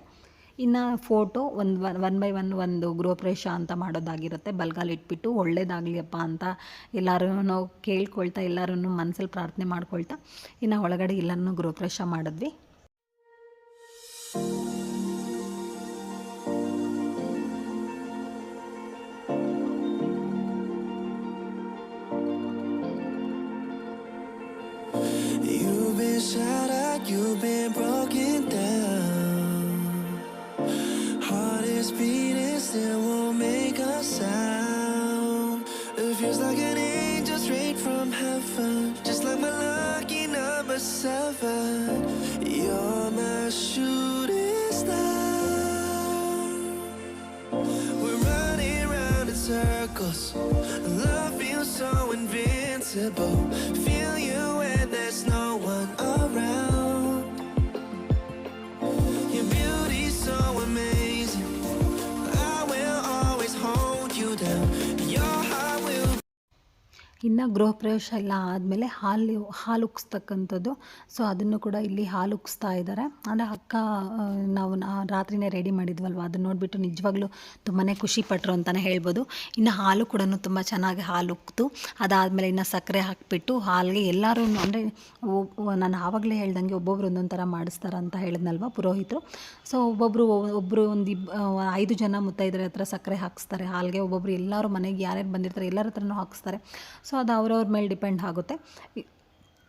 ಇನ್ನು ಫೋಟೋ ಒನ್ ಬೈ ಒನ್ ಒಂದು ಗೃಹಪ್ರವೇಶ ಅಂತ ಮಾಡೋದಾಗಿರುತ್ತೆ. ಬಲ್ಗಾಲ್ ಇಟ್ಬಿಟ್ಟು ಒಳ್ಳೇದಾಗಲಿಯಪ್ಪ ಅಂತ ಎಲ್ಲರೂ ಕೇಳ್ಕೊಳ್ತಾ, ಎಲ್ಲರೂ ಮನಸ್ಸಲ್ಲಿ ಪ್ರಾರ್ಥನೆ ಮಾಡ್ಕೊಳ್ತಾ ಇನ್ನು ಒಳಗಡೆ ಎಲ್ಲರೂ ಗೃಹಪ್ರವೇಶ ಮಾಡಿದ್ವಿ. Shattered, you've been broken down. Heart is beating, still won't make a sound. It feels like an angel straight from heaven, just like my lucky number 7. You're my shooting star. We're running round in circles, love feels so invincible. Feel you when there's no one around. Your beauty's so amazing, I will always hold you down. Your heart will. ಇನ್ನು ಗೃಹಪ್ರವೇಶ ಎಲ್ಲ ಆದಮೇಲೆ ಹಾಲು ಉಕ್ಸ್ತಕ್ಕಂಥದ್ದು. So ಅದನ್ನು ಕೂಡ ಇಲ್ಲಿ ಹಾಲು ಉಕ್ಸ್ತಾ ಇದ್ದಾರೆ. ಅಂದರೆ ಅಕ್ಕ ನಾವು ರಾತ್ರಿನೇ ರೆಡಿ ಮಾಡಿದ್ವಲ್ವ, ಅದನ್ನು ನೋಡಿಬಿಟ್ಟು ನಿಜವಾಗ್ಲೂ ತುಂಬಾ ಖುಷಿಪಟ್ಟರು ಅಂತಲೇ ಹೇಳ್ಬೋದು. ಇನ್ನು ಹಾಲು ಕೂಡ ತುಂಬ ಚೆನ್ನಾಗಿ ಹಾಲು ಉಕ್ತು. ಅದಾದಮೇಲೆ ಇನ್ನು ಸಕ್ಕರೆ ಹಾಕಿಬಿಟ್ಟು ಹಾಲಿಗೆ ಎಲ್ಲರೂ, ಅಂದರೆ ನಾನು ಆವಾಗಲೇ ಹೇಳ್ದಂಗೆ ಒಬ್ಬೊಬ್ರು ಒಂದೊಂದು ಥರ ಮಾಡಿಸ್ತಾರೆ ಅಂತ ಹೇಳಿದ್ನಲ್ವ ಪುರೋಹಿತರು. ಸೊ ಒಬ್ಬರು ಒಂದು 5 ಜನ ಮುತ್ತೈದರ ಹತ್ರ ಸಕ್ಕರೆ ಹಾಕಿಸ್ತಾರೆ ಹಾಲಿಗೆ. ಒಬ್ಬೊಬ್ರು ಎಲ್ಲರೂ ಮನೆಗೆ ಯಾರ್ಯಾರು ಬಂದಿರ್ತಾರೆ ಎಲ್ಲರ ಹತ್ರನೂ ಹಾಕಿಸ್ತಾರೆ. ಸೊ ಅದು ಅವ್ರವ್ರ ಮೇಲೆ ಡಿಪೆಂಡ್ ಆಗುತ್ತೆ.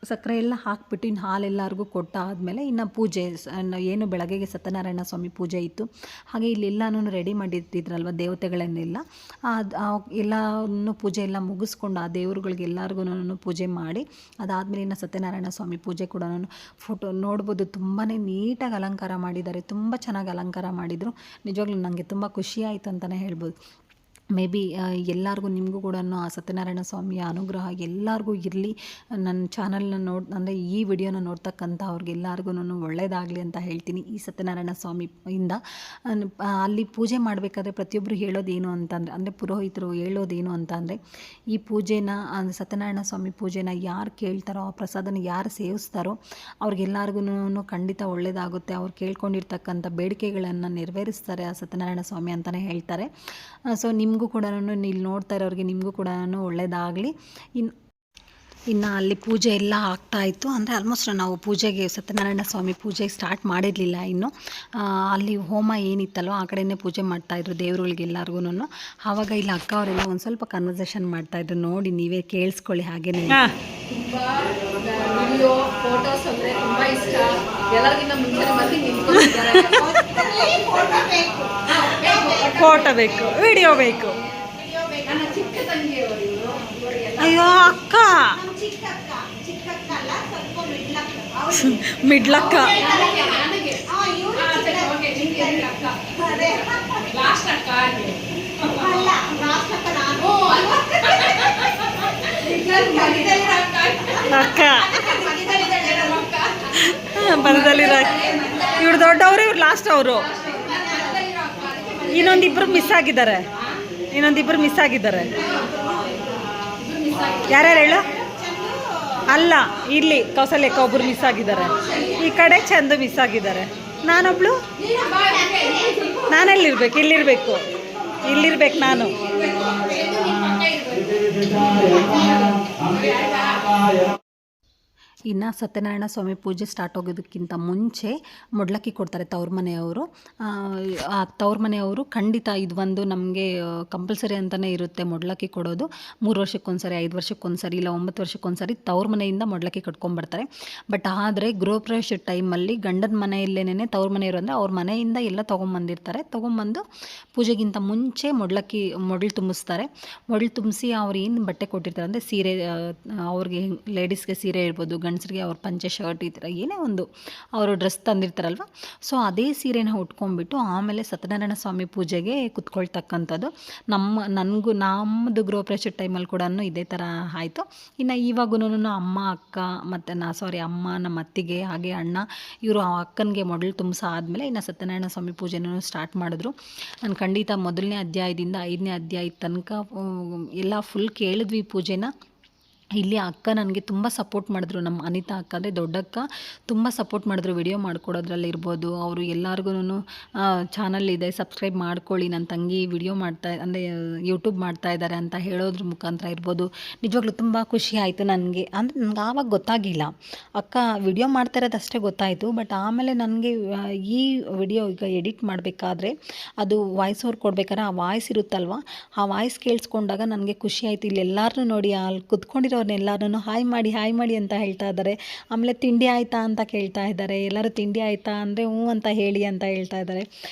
ಸಕ್ಕರೆ ಎಲ್ಲ ಹಾಕಿಬಿಟ್ಟು ಇನ್ನು ಹಾಲೆಲ್ಲರಿಗೂ ಕೊಟ್ಟಾದಮೇಲೆ ಇನ್ನು ಪೂಜೆ, ಏನು ಬೆಳಗ್ಗೆಗೆ ಸತ್ಯನಾರಾಯಣ ಸ್ವಾಮಿ ಪೂಜೆ ಇತ್ತು. ಹಾಗೆ ಇಲ್ಲೆಲ್ಲನೂ ರೆಡಿ ಮಾಡಿಟ್ಟಿದ್ರಲ್ವ ದೇವತೆಗಳನ್ನೆಲ್ಲ, ಎಲ್ಲನೂ ಪೂಜೆ ಎಲ್ಲ ಮುಗಿಸ್ಕೊಂಡು ಆ ದೇವರುಗಳಿಗೆ ಎಲ್ಲರಿಗೂ ಪೂಜೆ ಮಾಡಿ ಅದಾದಮೇಲೆ ಇನ್ನು ಸತ್ಯನಾರಾಯಣ ಸ್ವಾಮಿ ಪೂಜೆ ಕೂಡ ಫೋಟೋ ನೋಡ್ಬೋದು. ತುಂಬಾ ನೀಟಾಗಿ ಅಲಂಕಾರ ಮಾಡಿದ್ದಾರೆ, ತುಂಬ ಚೆನ್ನಾಗಿ ಅಲಂಕಾರ ಮಾಡಿದರು. ನಿಜವಾಗ್ಲೂ ನನಗೆ ತುಂಬ ಖುಷಿಯಾಯಿತು ಅಂತಲೇ ಹೇಳ್ಬೋದು. ಮೇ ಬಿ ಎಲ್ಲರಿಗೂ ನಿಮಗೂ ಕೂಡ ಆ ಸತ್ಯನಾರಾಯಣ ಸ್ವಾಮಿಯ ಅನುಗ್ರಹ ಎಲ್ಲರಿಗೂ ಇರಲಿ. ನನ್ನ ಚಾನಲ್ನ ಅಂದರೆ ಈ ವಿಡಿಯೋನ ನೋಡ್ತಕ್ಕಂಥ ಅವ್ರಿಗೆಲ್ಲರಿಗೂ ಒಳ್ಳೆಯದಾಗಲಿ ಅಂತ ಹೇಳ್ತೀನಿ. ಈ ಸತ್ಯನಾರಾಯಣ ಸ್ವಾಮಿಯಿಂದ ಅಲ್ಲಿ ಪೂಜೆ ಮಾಡಬೇಕಾದ್ರೆ ಪ್ರತಿಯೊಬ್ಬರು ಹೇಳೋದೇನು ಅಂತಂದರೆ, ಅಂದರೆ ಪುರೋಹಿತರು ಹೇಳೋದೇನು ಅಂತಂದರೆ, ಈ ಪೂಜೆನ ಸತ್ಯನಾರಾಯಣ ಸ್ವಾಮಿ ಪೂಜೆನ ಯಾರು ಕೇಳ್ತಾರೋ, ಆ ಪ್ರಸಾದನ ಯಾರು ಸೇವಿಸ್ತಾರೋ ಅವ್ರಿಗೆಲ್ಲರಿಗೂ ಖಂಡಿತ ಒಳ್ಳೆಯದಾಗುತ್ತೆ. ಅವ್ರು ಕೇಳ್ಕೊಂಡಿರ್ತಕ್ಕಂಥ ಬೇಡಿಕೆಗಳನ್ನು ನೆರವೇರಿಸ್ತಾರೆ ಆ ಸತ್ಯನಾರಾಯಣ ಸ್ವಾಮಿ ಅಂತಲೇ ಹೇಳ್ತಾರೆ. ಸೊ ನಿಮಗೂ ಕೂಡ ಇಲ್ಲಿ ನೋಡ್ತಾ ಇರೋರಿಗೆ ನಿಮಗೂ ಕೂಡ ಒಳ್ಳೆಯದಾಗಲಿ. ಇನ್ನು ಅಲ್ಲಿ ಪೂಜೆ ಎಲ್ಲ ಆಗ್ತಾಯಿತ್ತು. ಅಂದರೆ ಆಲ್ಮೋಸ್ಟ್ ನಾವು ಪೂಜೆಗೆ ಸತ್ಯನಾರಾಯಣ ಸ್ವಾಮಿ ಪೂಜೆಗೆ ಸ್ಟಾರ್ಟ್ ಮಾಡಿರಲಿಲ್ಲ ಇನ್ನು. ಅಲ್ಲಿ ಹೋಮ ಏನಿತ್ತಲ್ವ ಆ ಕಡೆಯೇ ಪೂಜೆ ಮಾಡ್ತಾಯಿದ್ರು ದೇವ್ರುಗಳಿಗೆಲ್ಲರಿಗೂ. ಆವಾಗ ಇಲ್ಲಿ ಅಕ್ಕ ಅವರೆಲ್ಲ ಒಂದು ಸ್ವಲ್ಪ ಕನ್ವರ್ಸೇಷನ್ ಮಾಡ್ತಾಯಿದ್ರು, ನೋಡಿ ನೀವೇ ಕೇಳಿಸ್ಕೊಳ್ಳಿ. ಹಾಗೇನೆ ವಿಡಿಯೋ ಫೋಟೋಸ್ ಅಂದರೆ ತುಂಬ ಇಷ್ಟ. ಎಲ್ಲರಿಗಿಂತ ಮುಂಚೆ ಬಂದು ನಿಂತ್ಕೊಂಡಿದ್ದಾರೆ. ಫೋಟೋ ಬೇಕು, ವಿಡಿಯೋ ಬೇಕು. ನನ್ನ ಚಿಕ್ಕ ತಂಗಿಯವರು ಅಯ್ಯೋ ಅಕ್ಕ, ಮಿಡ್ಲಕ್ಕ. ಲಾಸ್ಟ್ ಅಕ್ಕ ಅಕ್ಕ ಬರದಲ್ಲಿರ ಇವ್ರು ದೊಡ್ಡವರು, ಇವ್ರು ಲಾಸ್ಟ್ ಅವರು. ಇನ್ನೊಂದಿಬ್ರು ಮಿಸ್ ಆಗಿದ್ದಾರೆ. ಯಾರ್ಯಾರು ಹೇಳು? ಅಲ್ಲ, ಇಲ್ಲಿ ಕೌಸಲ್ಯಕ್ಕ ಒಬ್ರು ಮಿಸ್ ಆಗಿದ್ದಾರೆ, ಈ ಕಡೆ ಚಂದು ಮಿಸ್ ಆಗಿದ್ದಾರೆ. ನಾನೊಬ್ಳು, ನಾನೆಲ್ಲಿರ್ಬೇಕು? ಇಲ್ಲಿರ್ಬೇಕು ನಾನು. ಇನ್ನು ಸತ್ಯನಾರಾಯಣ ಸ್ವಾಮಿ ಪೂಜೆ ಸ್ಟಾರ್ಟ್ ಆಗೋದಕ್ಕಿಂತ ಮುಂಚೆ ಮೊಡ್ಲಕ್ಕಿ ಕೊಡ್ತಾರೆ ತವ್ರ ಮನೆಯವರು. ಆ ತವ್ರ ಮನೆಯವರು ಖಂಡಿತ ಇದು ಒಂದು ನಮಗೆ ಕಂಪಲ್ಸರಿ ಅಂತಲೇ ಇರುತ್ತೆ ಮೊಡ್ಲಕ್ಕಿ ಕೊಡೋದು. 3 ವರ್ಷಕ್ಕೊಂದ್ಸರಿ, 5 ವರ್ಷಕ್ಕೊಂದ್ಸರಿ, ಇಲ್ಲ 9 ವರ್ಷಕ್ಕೊಂದ್ಸರಿ ತವ್ರ ಮನೆಯಿಂದ ಮೊಡ್ಲಕ್ಕಿ ಕಟ್ಕೊಂಡ್ಬರ್ತಾರೆ. ಬಟ್ ಆದರೆ ಗೃಹಪ್ರವೇಶದ ಟೈಮಲ್ಲಿ ಗಂಡನ ಮನೆಯಲ್ಲೇನೆ ತವ್ರ ಮನೆಯವರು ಅಂದರೆ ಅವ್ರ ಮನೆಯಿಂದ ಎಲ್ಲ ತೊಗೊಂಬಂದಿರ್ತಾರೆ. ತೊಗೊಂಬಂದು ಪೂಜೆಗಿಂತ ಮುಂಚೆ ಮೊಡ್ಲು ತುಂಬಿಸ್ತಾರೆ. ಮೊಡ್ಲು ತುಂಬಿಸಿ ಅವ್ರು ಏನು ಬಟ್ಟೆ ಕೊಟ್ಟಿರ್ತಾರೆ ಅಂದರೆ ಸೀರೆ, ಅವ್ರಿಗೆ ಲೇಡೀಸ್ಗೆ ಸೀರೆ ಇರ್ಬೋದು, ಗಂಡಸರಿಗೆ ಅವ್ರ ಪಂಚೆ ಶರ್ಟ್ ಈ ಥರ ಏನೇ ಒಂದು ಅವರು ಡ್ರೆಸ್ ತಂದಿರ್ತಾರಲ್ವ, ಸೊ ಅದೇ ಸೀರೆನ ಉಟ್ಕೊಂಡ್ಬಿಟ್ಟು ಆಮೇಲೆ ಸತ್ಯನಾರಾಯಣ ಸ್ವಾಮಿ ಪೂಜೆಗೆ ಕುತ್ಕೊಳ್ತಕ್ಕಂಥದ್ದು. ನಮ್ಮದು ಗೃಹಪ್ರವೇಶದ ಟೈಮಲ್ಲಿ ಕೂಡ ಇದೇ ಥರ ಆಯಿತು. ಇನ್ನು ಇವಾಗೂ ಅಮ್ಮ, ಅಕ್ಕ ಮತ್ತು ಅಮ್ಮ, ನಮ್ಮ ಅತ್ತಿಗೆ, ಹಾಗೆ ಅಣ್ಣ, ಇವರು ಆ ಅಕ್ಕನಿಗೆ ಮೊದಲು ತುಂಬಿಸ ಆದಮೇಲೆ ಇನ್ನು ಸತ್ಯನಾರಾಯಣ ಸ್ವಾಮಿ ಪೂಜೆನೂ ಸ್ಟಾರ್ಟ್ ಮಾಡಿದ್ರು. ನಾನು ಖಂಡಿತ 1ನೇ ಅಧ್ಯಾಯದಿಂದ 5ನೇ ಅಧ್ಯಾಯದ ತನಕ ಎಲ್ಲ ಫುಲ್ ಕೇಳಿದ್ವಿ ಪೂಜೆನ. ಇಲ್ಲಿ ಅಕ್ಕ ನನಗೆ ತುಂಬ ಸಪೋರ್ಟ್ ಮಾಡಿದ್ರು. ನಮ್ಮ ಅನಿತಾ ಅಕ್ಕ ಅಂದರೆ ದೊಡ್ಡಕ್ಕ ತುಂಬ ಸಪೋರ್ಟ್ ಮಾಡಿದ್ರು. ವಿಡಿಯೋ ಮಾಡ್ಕೊಡೋದ್ರಲ್ಲಿ ಇರ್ಬೋದು. ಅವರು ಎಲ್ಲರಿಗೂ ಚಾನಲ್ ಇದೆ, ಸಬ್ಸ್ಕ್ರೈಬ್ ಮಾಡ್ಕೊಳ್ಳಿ, ನನ್ನ ತಂಗಿ ವಿಡಿಯೋ ಅಂದರೆ ಯೂಟ್ಯೂಬ್ ಮಾಡ್ತಾ ಇದ್ದಾರೆ ಅಂತ ಹೇಳೋದ್ರ ಮುಖಾಂತರ ಇರ್ಬೋದು. ನಿಜವಾಗ್ಲೂ ತುಂಬ ಖುಷಿ ಆಯಿತು ನನಗೆ. ಅಂದರೆ ನನಗೆ ಆವಾಗ ಗೊತ್ತಾಗಿಲ್ಲ, ಅಕ್ಕ ವಿಡಿಯೋ ಮಾಡ್ತಾ ಇರೋದು ಅಷ್ಟೇ ಗೊತ್ತಾಯಿತು. ಬಟ್ ಆಮೇಲೆ ನನಗೆ ಈ ವಿಡಿಯೋ ಈಗ ಎಡಿಟ್ ಮಾಡಬೇಕಾದ್ರೆ ಅದು ವಾಯ್ಸ್ ಓವರ್ ಕೊಡ್ಬೇಕಾದ್ರೆ ಆ ವಾಯ್ಸ್ ಇರುತ್ತಲ್ವ, ಆ ವಾಯ್ಸ್ ಕೇಳಿಸ್ಕೊಂಡಾಗ ನನಗೆ ಖುಷಿ ಆಯಿತು. ಇಲ್ಲಿ ಎಲ್ಲರೂ ನೋಡಿ ಅಲ್ಲಿ ಕುತ್ಕೊಂಡಿರೋ ಎಲ್ಲರೂ ಹಾಯ್ ಮಾಡಿ ಅಂತ ಹೇಳ್ತಾ ಇದ್ದಾರೆ. ಆಮೇಲೆ ತಿಂಡಿ ಆಯಿತಾ ಅಂತ ಕೇಳ್ತಾ ಇದ್ದಾರೆ. ಎಲ್ಲರೂ ತಿಂಡಿ ಆಯಿತಾ ಅಂದರೆ ಹ್ಞೂ ಅಂತ ಹೇಳಿ ಅಂತ ಹೇಳ್ತಾ ಇದ್ದಾರೆ.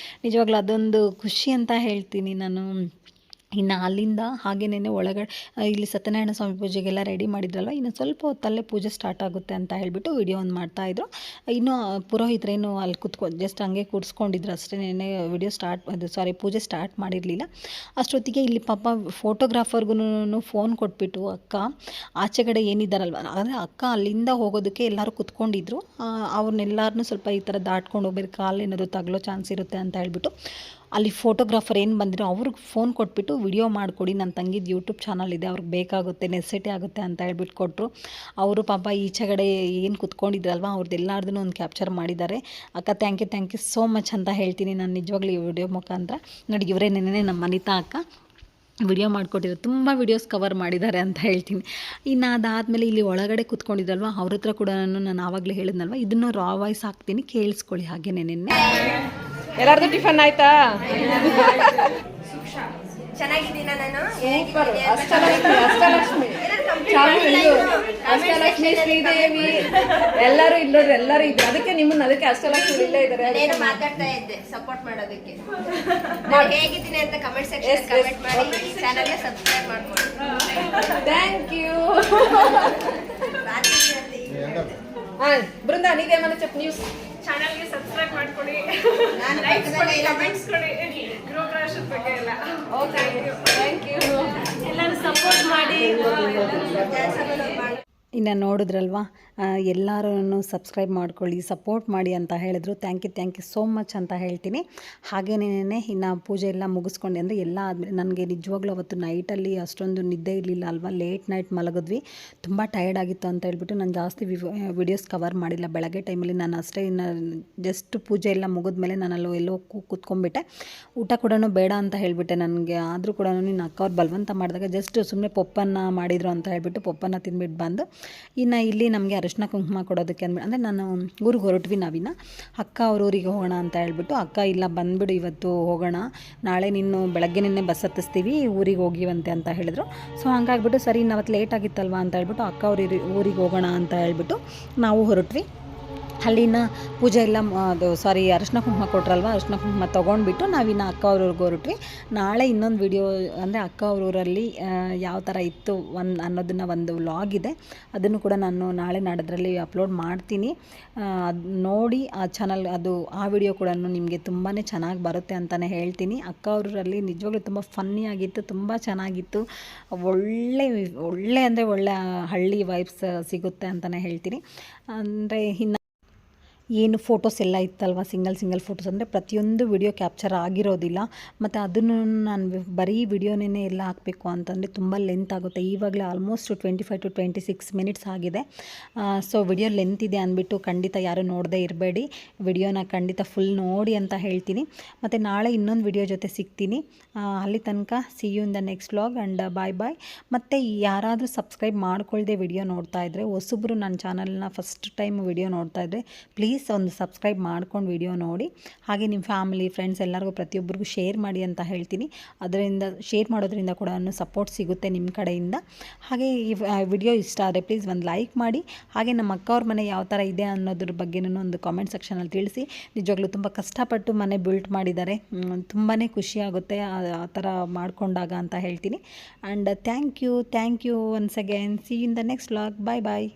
ನಿಜವಾಗ್ಲೂ ಅದೊಂದು ಖುಷಿ ಅಂತ ಹೇಳ್ತೀನಿ ನಾನು. ಇನ್ನು ಅಲ್ಲಿಂದ ಹಾಗೇನೇ ಒಳಗಡೆ ಇಲ್ಲಿ ಸತ್ಯನಾರಾಯಣ ಸ್ವಾಮಿ ಪೂಜೆಗೆಲ್ಲ ರೆಡಿ ಮಾಡಿದ್ರಲ್ವ, ಇನ್ನು ಸ್ವಲ್ಪ ಹೊತ್ತಲ್ಲೇ ಪೂಜೆ ಸ್ಟಾರ್ಟ್ ಆಗುತ್ತೆ ಅಂತ ಹೇಳಿಬಿಟ್ಟು ವಿಡಿಯೋ ಒಂದು ಮಾಡ್ತಾಯಿದ್ರು. ಇನ್ನೂ ಪುರೋಹಿತರೇನು ಅಲ್ಲಿ ಜಸ್ಟ್ ಹಂಗೆ ಕೂರಿಸ್ಕೊಂಡಿದ್ರು ಅಷ್ಟೇ. ಪೂಜೆ ಸ್ಟಾರ್ಟ್ ಮಾಡಿರಲಿಲ್ಲ. ಅಷ್ಟೊತ್ತಿಗೆ ಇಲ್ಲಿ ಪಾಪ ಫೋಟೋಗ್ರಾಫರ್ಗೂ ಫೋನ್ ಕೊಟ್ಬಿಟ್ಟು ಅಕ್ಕ ಆಚೆಗಡೆ ಏನಿದ್ದಾರಲ್ವ, ಅಂದರೆ ಅಕ್ಕ ಅಲ್ಲಿಂದ ಹೋಗೋದಕ್ಕೆ ಎಲ್ಲರೂ ಕುತ್ಕೊಂಡಿದ್ರು. ಅವ್ರನ್ನೆಲ್ಲರನ್ನೂ ಸ್ವಲ್ಪ ಈ ಥರ ದಾಟ್ಕೊಂಡು ಹೋಗ್ಬೇಕು, ಕಾಲು ಏನಾದ್ರು ತಗಲೋ ಚಾನ್ಸ್ ಇರುತ್ತೆ ಅಂತ ಹೇಳ್ಬಿಟ್ಟು ಅಲ್ಲಿ ಫೋಟೋಗ್ರಾಫರ್ ಏನು ಬಂದಿರೋ ಅವ್ರಿಗೆ ಫೋನ್ ಕೊಟ್ಬಿಟ್ಟು ವಿಡಿಯೋ ಮಾಡಿಕೊಡಿ, ನನ್ನ ತಂಗಿದ್ದು ಯೂಟ್ಯೂಬ್ ಚಾನಲ್ ಇದೆ, ಅವ್ರಿಗೆ ಬೇಕಾಗುತ್ತೆ, ನೆಸೆಸಿಟಿ ಆಗುತ್ತೆ ಅಂತ ಹೇಳ್ಬಿಟ್ಟು ಕೊಟ್ಟರು. ಅವರು ಪಾಪ ಈಚೆಗಡೆ ಏನು ಕುತ್ಕೊಂಡಿದ್ರಲ್ವ ಅವ್ರದ್ದೆಲ್ಲರದೂ ಒಂದು ಕ್ಯಾಪ್ಚರ್ ಮಾಡಿದ್ದಾರೆ. ಅಕ್ಕ ಥ್ಯಾಂಕ್ ಯು ಸೋ ಮಚ್ ಅಂತ ಹೇಳ್ತೀನಿ ನಾನು ನಿಜವಾಗ್ಲೂ ಈ ವಿಡಿಯೋ ಮುಖಾಂತರ. ನೋಡಿ ಇವರೇ ನೆನ್ನೆ ನಮ್ಮ ಅನಿತಾ ಅಕ್ಕ ವಿಡಿಯೋ ಮಾಡಿಕೊಟ್ಟಿರೋ, ತುಂಬ ವಿಡಿಯೋಸ್ ಕವರ್ ಮಾಡಿದ್ದಾರೆ ಅಂತ ಹೇಳ್ತೀನಿ. ಇನ್ನು ಅದಾದಮೇಲೆ ಇಲ್ಲಿ ಒಳಗಡೆ ಕೂತ್ಕೊಂಡಿದ್ರಲ್ವ ಅವ್ರ ಹತ್ರ ಕೂಡ ನಾನು ಆವಾಗಲೇ ಹೇಳಿದ್ನಲ್ವ, ಇದನ್ನು ರಾ ವಾಯ್ಸ್ ಹಾಕ್ತೀನಿ ಕೇಳಿಸ್ಕೊಳ್ಳಿ. ಹಾಗೇನೆ ನಿನ್ನೆ ಎಲ್ಲರದು ಟಿಫನ್ ಆಯ್ತಾ? ಚೆನ್ನಾಗಿದ್ದೀನ ನಾನು. ಸೂಪರ್. ಅಷ್ಟಲಕ್ಷ್ಮಿ ಅಷ್ಟಲಕ್ಷ್ಮಿ ಶ್ರೀದೇವಿ ಎಲ್ಲರೂ ಇಲ್ಲಿ ನೋಡ್ರಿ, ಎಲ್ಲರೂ ಇದ್ರು. ಅದಕ್ಕೆ ನಿಮ್ಮನ್ನ ಅದಕ್ಕೆ ಅಷ್ಟಲಕ್ಷ್ಮಿ ಇಲ್ಲೇ ಇದ್ದಾರೆ. ನಾನು ಮಾತಾಡ್ತಾ ಇದ್ದೆ ಸಪೋರ್ಟ್ ಮಾಡೋದಕ್ಕೆ. ಹೇಗಿದ್ದೀನಿ ಅಂತ ಕಮೆಂಟ್ ಸೆಕ್ಷನ್ ಕಮೆಂಟ್ ಮಾಡಿ, ಚಾನಲ್ಗೆ ಸಬ್ಸ್ಕ್ರೈಬ್ ಮಾಡ್ಕೊಳ್ಳಿ. Thank you. ಬೃಂದ ನೀವೇಮನ್ನ ನ್ಯೂಸ್ ಚಾನಲ್ಗೆ ಸಬ್ಸ್ಕ್ರೈಬ್ ಮಾಡ್ಕೊಳ್ಳಿ, ನಾನು ಲೈಕ್ಸ್ ಕೊಡಿ, ಕಮೆಂಟ್ಸ್ ಕೊಡಿ. ಗೃಹಪ್ರವೇಶ ಗೃಹಪ್ರವೇಶದ ಬಗ್ಗೆ ಎಲ್ಲ ಓಕೆ ಥ್ಯಾಂಕ್ ಯು ಎಲ್ಲರೂ ಸಪೋರ್ಟ್ ಮಾಡಿ. ಇನ್ನು ನೋಡಿದ್ರಲ್ವಾ ಎಲ್ಲರೂ ಸಬ್ಸ್ಕ್ರೈಬ್ ಮಾಡ್ಕೊಳ್ಳಿ, ಸಪೋರ್ಟ್ ಮಾಡಿ ಅಂತ ಹೇಳಿದ್ರು. ಥ್ಯಾಂಕ್ ಯು ಸೋ ಮಚ್ ಅಂತ ಹೇಳ್ತೀನಿ. ಹಾಗೇನೇನೆ ಇನ್ನು ಪೂಜೆ ಎಲ್ಲ ಮುಗಿಸ್ಕೊಂಡೆ ಅಂದರೆ ಎಲ್ಲ ಆದಮೇಲೆ ನನಗೆ ನಿಜವಾಗ್ಲೂ ಅವತ್ತು ನೈಟಲ್ಲಿ ಅಷ್ಟೊಂದು ನಿದ್ದೆ ಇರಲಿಲ್ಲ ಅಲ್ವಾ, ಲೇಟ್ ನೈಟ್ ಮಲಗಿದ್ವಿ, ತುಂಬ ಟಯರ್ಡ್ ಆಗಿತ್ತು ಅಂತ ಹೇಳ್ಬಿಟ್ಟು ನಾನು ಜಾಸ್ತಿ ವಿಡಿಯೋಸ್ ಕವರ್ ಮಾಡಿಲ್ಲ. ಬೆಳಗ್ಗೆ ಟೈಮಲ್ಲಿ ನಾನು ಅಷ್ಟೇ ಇನ್ನು ಜಸ್ಟ್ ಪೂಜೆ ಎಲ್ಲ ಮುಗಿದ್ಮೇಲೆ ನಾನು ಅಲ್ಲಿ ಎಲ್ಲೋ ಕೂತ್ಕೊಂಡ್ಬಿಟ್ಟೆ. ಊಟ ಕೂಡ ಬೇಡ ಅಂತ ಹೇಳಿಬಿಟ್ಟೆ ನನಗೆ. ಆದರೂ ಕೂಡ ನಿನ್ನ ಅಕ್ಕವ್ರು ಬಲವಂತ ಮಾಡಿದಾಗ ಜಸ್ಟ್ ಸುಮ್ಮನೆ ಪಪ್ಪನ್ನು ಮಾಡಿದರು ಅಂತ ಹೇಳ್ಬಿಟ್ಟು ಪಪ್ಪನ್ನು ತಿಂದ್ಬಿಟ್ಟು ಬಂದು ಇನ್ನು ಇಲ್ಲಿ ನಮಗೆ ಅರಿಶಿನ ಕುಂಕುಮ ಕೊಡೋದಕ್ಕೆ ಅಂದರೆ ನಾನು ಊರಿಗೆ ಹೊರಟ್ವಿ. ನಾವಿನ್ನು ಅಕ್ಕ ಅವ್ರ ಊರಿಗೆ ಹೋಗೋಣ ಅಂತ ಹೇಳ್ಬಿಟ್ಟು, ಅಕ್ಕ ಇಲ್ಲ ಬಂದುಬಿಡು ಇವತ್ತು ಹೋಗೋಣ, ನಾಳೆ ಬೆಳಗ್ಗೆ ನಿನ್ನೆ ಬಸ್ ಹತ್ತಿಸ್ತೀವಿ ಊರಿಗೆ ಹೋಗಿವಂತೆ ಅಂತ ಹೇಳಿದ್ರು. ಸೊ ಹಂಗಾಗ್ಬಿಟ್ಟು ಸರಿ ಇನ್ನು ಅವತ್ತು ಲೇಟ್ ಆಗಿತ್ತಲ್ವ ಅಂತ ಹೇಳ್ಬಿಟ್ಟು ಅಕ್ಕ ಅವ್ರ ಊರಿಗೆ ಹೋಗೋಣ ಅಂತ ಹೇಳ್ಬಿಟ್ಟು ನಾವು ಹೊರಟ್ವಿ. ಅಲ್ಲಿನ ಪೂಜೆ ಎಲ್ಲ ಅರಿಶಿನ ಕುಂಕುಮ ಕೊಟ್ರಲ್ವ, ಅರಿಶಿನ ಕುಂಕುಮ ತೊಗೊಂಡ್ಬಿಟ್ಟು ನಾವಿನ್ನು ಅಕ್ಕ ಅವ್ರ ಊರಿಗೆ ಹೊರಟ್ವಿ. ನಾಳೆ ಇನ್ನೊಂದು ವಿಡಿಯೋ ಅಂದರೆ ಅಕ್ಕ ಅವ್ರ ಊರಲ್ಲಿ ಯಾವ ಥರ ಇತ್ತು ಅನ್ನೋದನ್ನು ಒಂದು ವ್ಲಾಗ್ ಇದೆ, ಅದನ್ನು ಕೂಡ ನಾನು ನಾಳೆ ನಾಡೋದ್ರಲ್ಲಿ ಅಪ್ಲೋಡ್ ಮಾಡ್ತೀನಿ. ಅದು ನೋಡಿ ಆ ಚಾನಲ್ ಆ ವಿಡಿಯೋ ಕೂಡ ನಿಮಗೆ ತುಂಬಾ ಚೆನ್ನಾಗಿ ಬರುತ್ತೆ ಅಂತಲೇ ಹೇಳ್ತೀನಿ. ಅಕ್ಕ ಅವರಲ್ಲಿ ನಿಜವಾಗ್ಲೂ ತುಂಬ ಫನ್ನಿಯಾಗಿತ್ತು, ತುಂಬ ಚೆನ್ನಾಗಿತ್ತು. ಒಳ್ಳೆ ಅಂದರೆ ಒಳ್ಳೆ ಹಳ್ಳಿ ವೈಬ್ಸ್ ಸಿಗುತ್ತೆ ಅಂತಲೇ ಹೇಳ್ತೀನಿ. ಅಂದರೆ ಇನ್ನು ಏನು ಫೋಟೋಸ್ ಎಲ್ಲ ಇತ್ತಲ್ವ, ಸಿಂಗಲ್ ಫೋಟೋಸ್ ಅಂದರೆ ಪ್ರತಿಯೊಂದು ವಿಡಿಯೋ ಕ್ಯಾಪ್ಚರ್ ಆಗಿರೋದಿಲ್ಲ. ಮತ್ತು ಅದನ್ನು ನಾನು ಬರೀ ವಿಡಿಯೋನೇ ಎಲ್ಲ ಹಾಕಬೇಕು ಅಂತಂದರೆ ತುಂಬ ಲೆಂತ್ ಆಗುತ್ತೆ. ಈವಾಗಲೇ ಆಲ್ಮೋಸ್ಟ್ 25 to 26 ಮಿನಿಟ್ಸ್ ಆಗಿದೆ. ಸೊ ವಿಡಿಯೋ ಲೆಂತ್ ಇದೆ ಅಂದ್ಬಿಟ್ಟು ಖಂಡಿತ ಯಾರು ನೋಡದೇ ಇರಬೇಡಿ, ವಿಡಿಯೋನ ಖಂಡಿತ ಫುಲ್ ನೋಡಿ ಅಂತ ಹೇಳ್ತೀನಿ. ಮತ್ತು ನಾಳೆ ಇನ್ನೊಂದು ವಿಡಿಯೋ ಜೊತೆ ಸಿಗ್ತೀನಿ. ಅಲ್ಲಿ ತನಕ see you in the next vlog and bye. ಮತ್ತು ಯಾರಾದರೂ ಸಬ್ಸ್ಕ್ರೈಬ್ ಮಾಡ್ಕೊಳ್ದೆ ವಿಡಿಯೋ ನೋಡ್ತಾ ಇದ್ದರೆ, ಹೊಸಬ್ರು ನನ್ನ ಚಾನಲ್ನ ಫಸ್ಟ್ ಟೈಮ್ ವಿಡಿಯೋ ನೋಡ್ತಾ ಇದ್ದರೆ ಪ್ಲೀಸ್ ಒಂದು ಸಬ್ಸ್ಕ್ರೈಬ್ ಮಾಡ್ಕೊಂಡು ವಿಡಿಯೋ ನೋಡಿ. ಹಾಗೆ ನಿಮ್ಮ ಫ್ಯಾಮಿಲಿ ಫ್ರೆಂಡ್ಸ್ ಎಲ್ಲರಿಗೂ ಪ್ರತಿಯೊಬ್ಬರಿಗೂ ಶೇರ್ ಮಾಡಿ ಅಂತ ಹೇಳ್ತೀನಿ. ಅದರಿಂದ ಶೇರ್ ಮಾಡೋದ್ರಿಂದ ಕೂಡ ಸಪೋರ್ಟ್ ಸಿಗುತ್ತೆ ನಿಮ್ಮ ಕಡೆಯಿಂದ. ಹಾಗೆ ಈ ವಿಡಿಯೋ ಇಷ್ಟ ಆದರೆ ಪ್ಲೀಸ್ ಒಂದು ಲೈಕ್ ಮಾಡಿ. ಹಾಗೆ ನಮ್ಮ ಅಕ್ಕವ್ರ ಮನೆ ಯಾವ ಥರ ಇದೆ ಅನ್ನೋದ್ರ ಬಗ್ಗೆನೂ ಒಂದು ಕಾಮೆಂಟ್ ಸೆಕ್ಷನಲ್ಲಿ ತಿಳಿಸಿ. ನಿಜವಾಗ್ಲೂ ತುಂಬ ಕಷ್ಟಪಟ್ಟು ಮನೆ ಬಿಲ್ಟ್ ಮಾಡಿದ್ದಾರೆ, ತುಂಬಾ ಖುಷಿಯಾಗುತ್ತೆ ಆ ಥರ ಮಾಡಿಕೊಂಡಾಗ ಅಂತ ಹೇಳ್ತೀನಿ. And thank you once again. See you in the next vlog. Bye.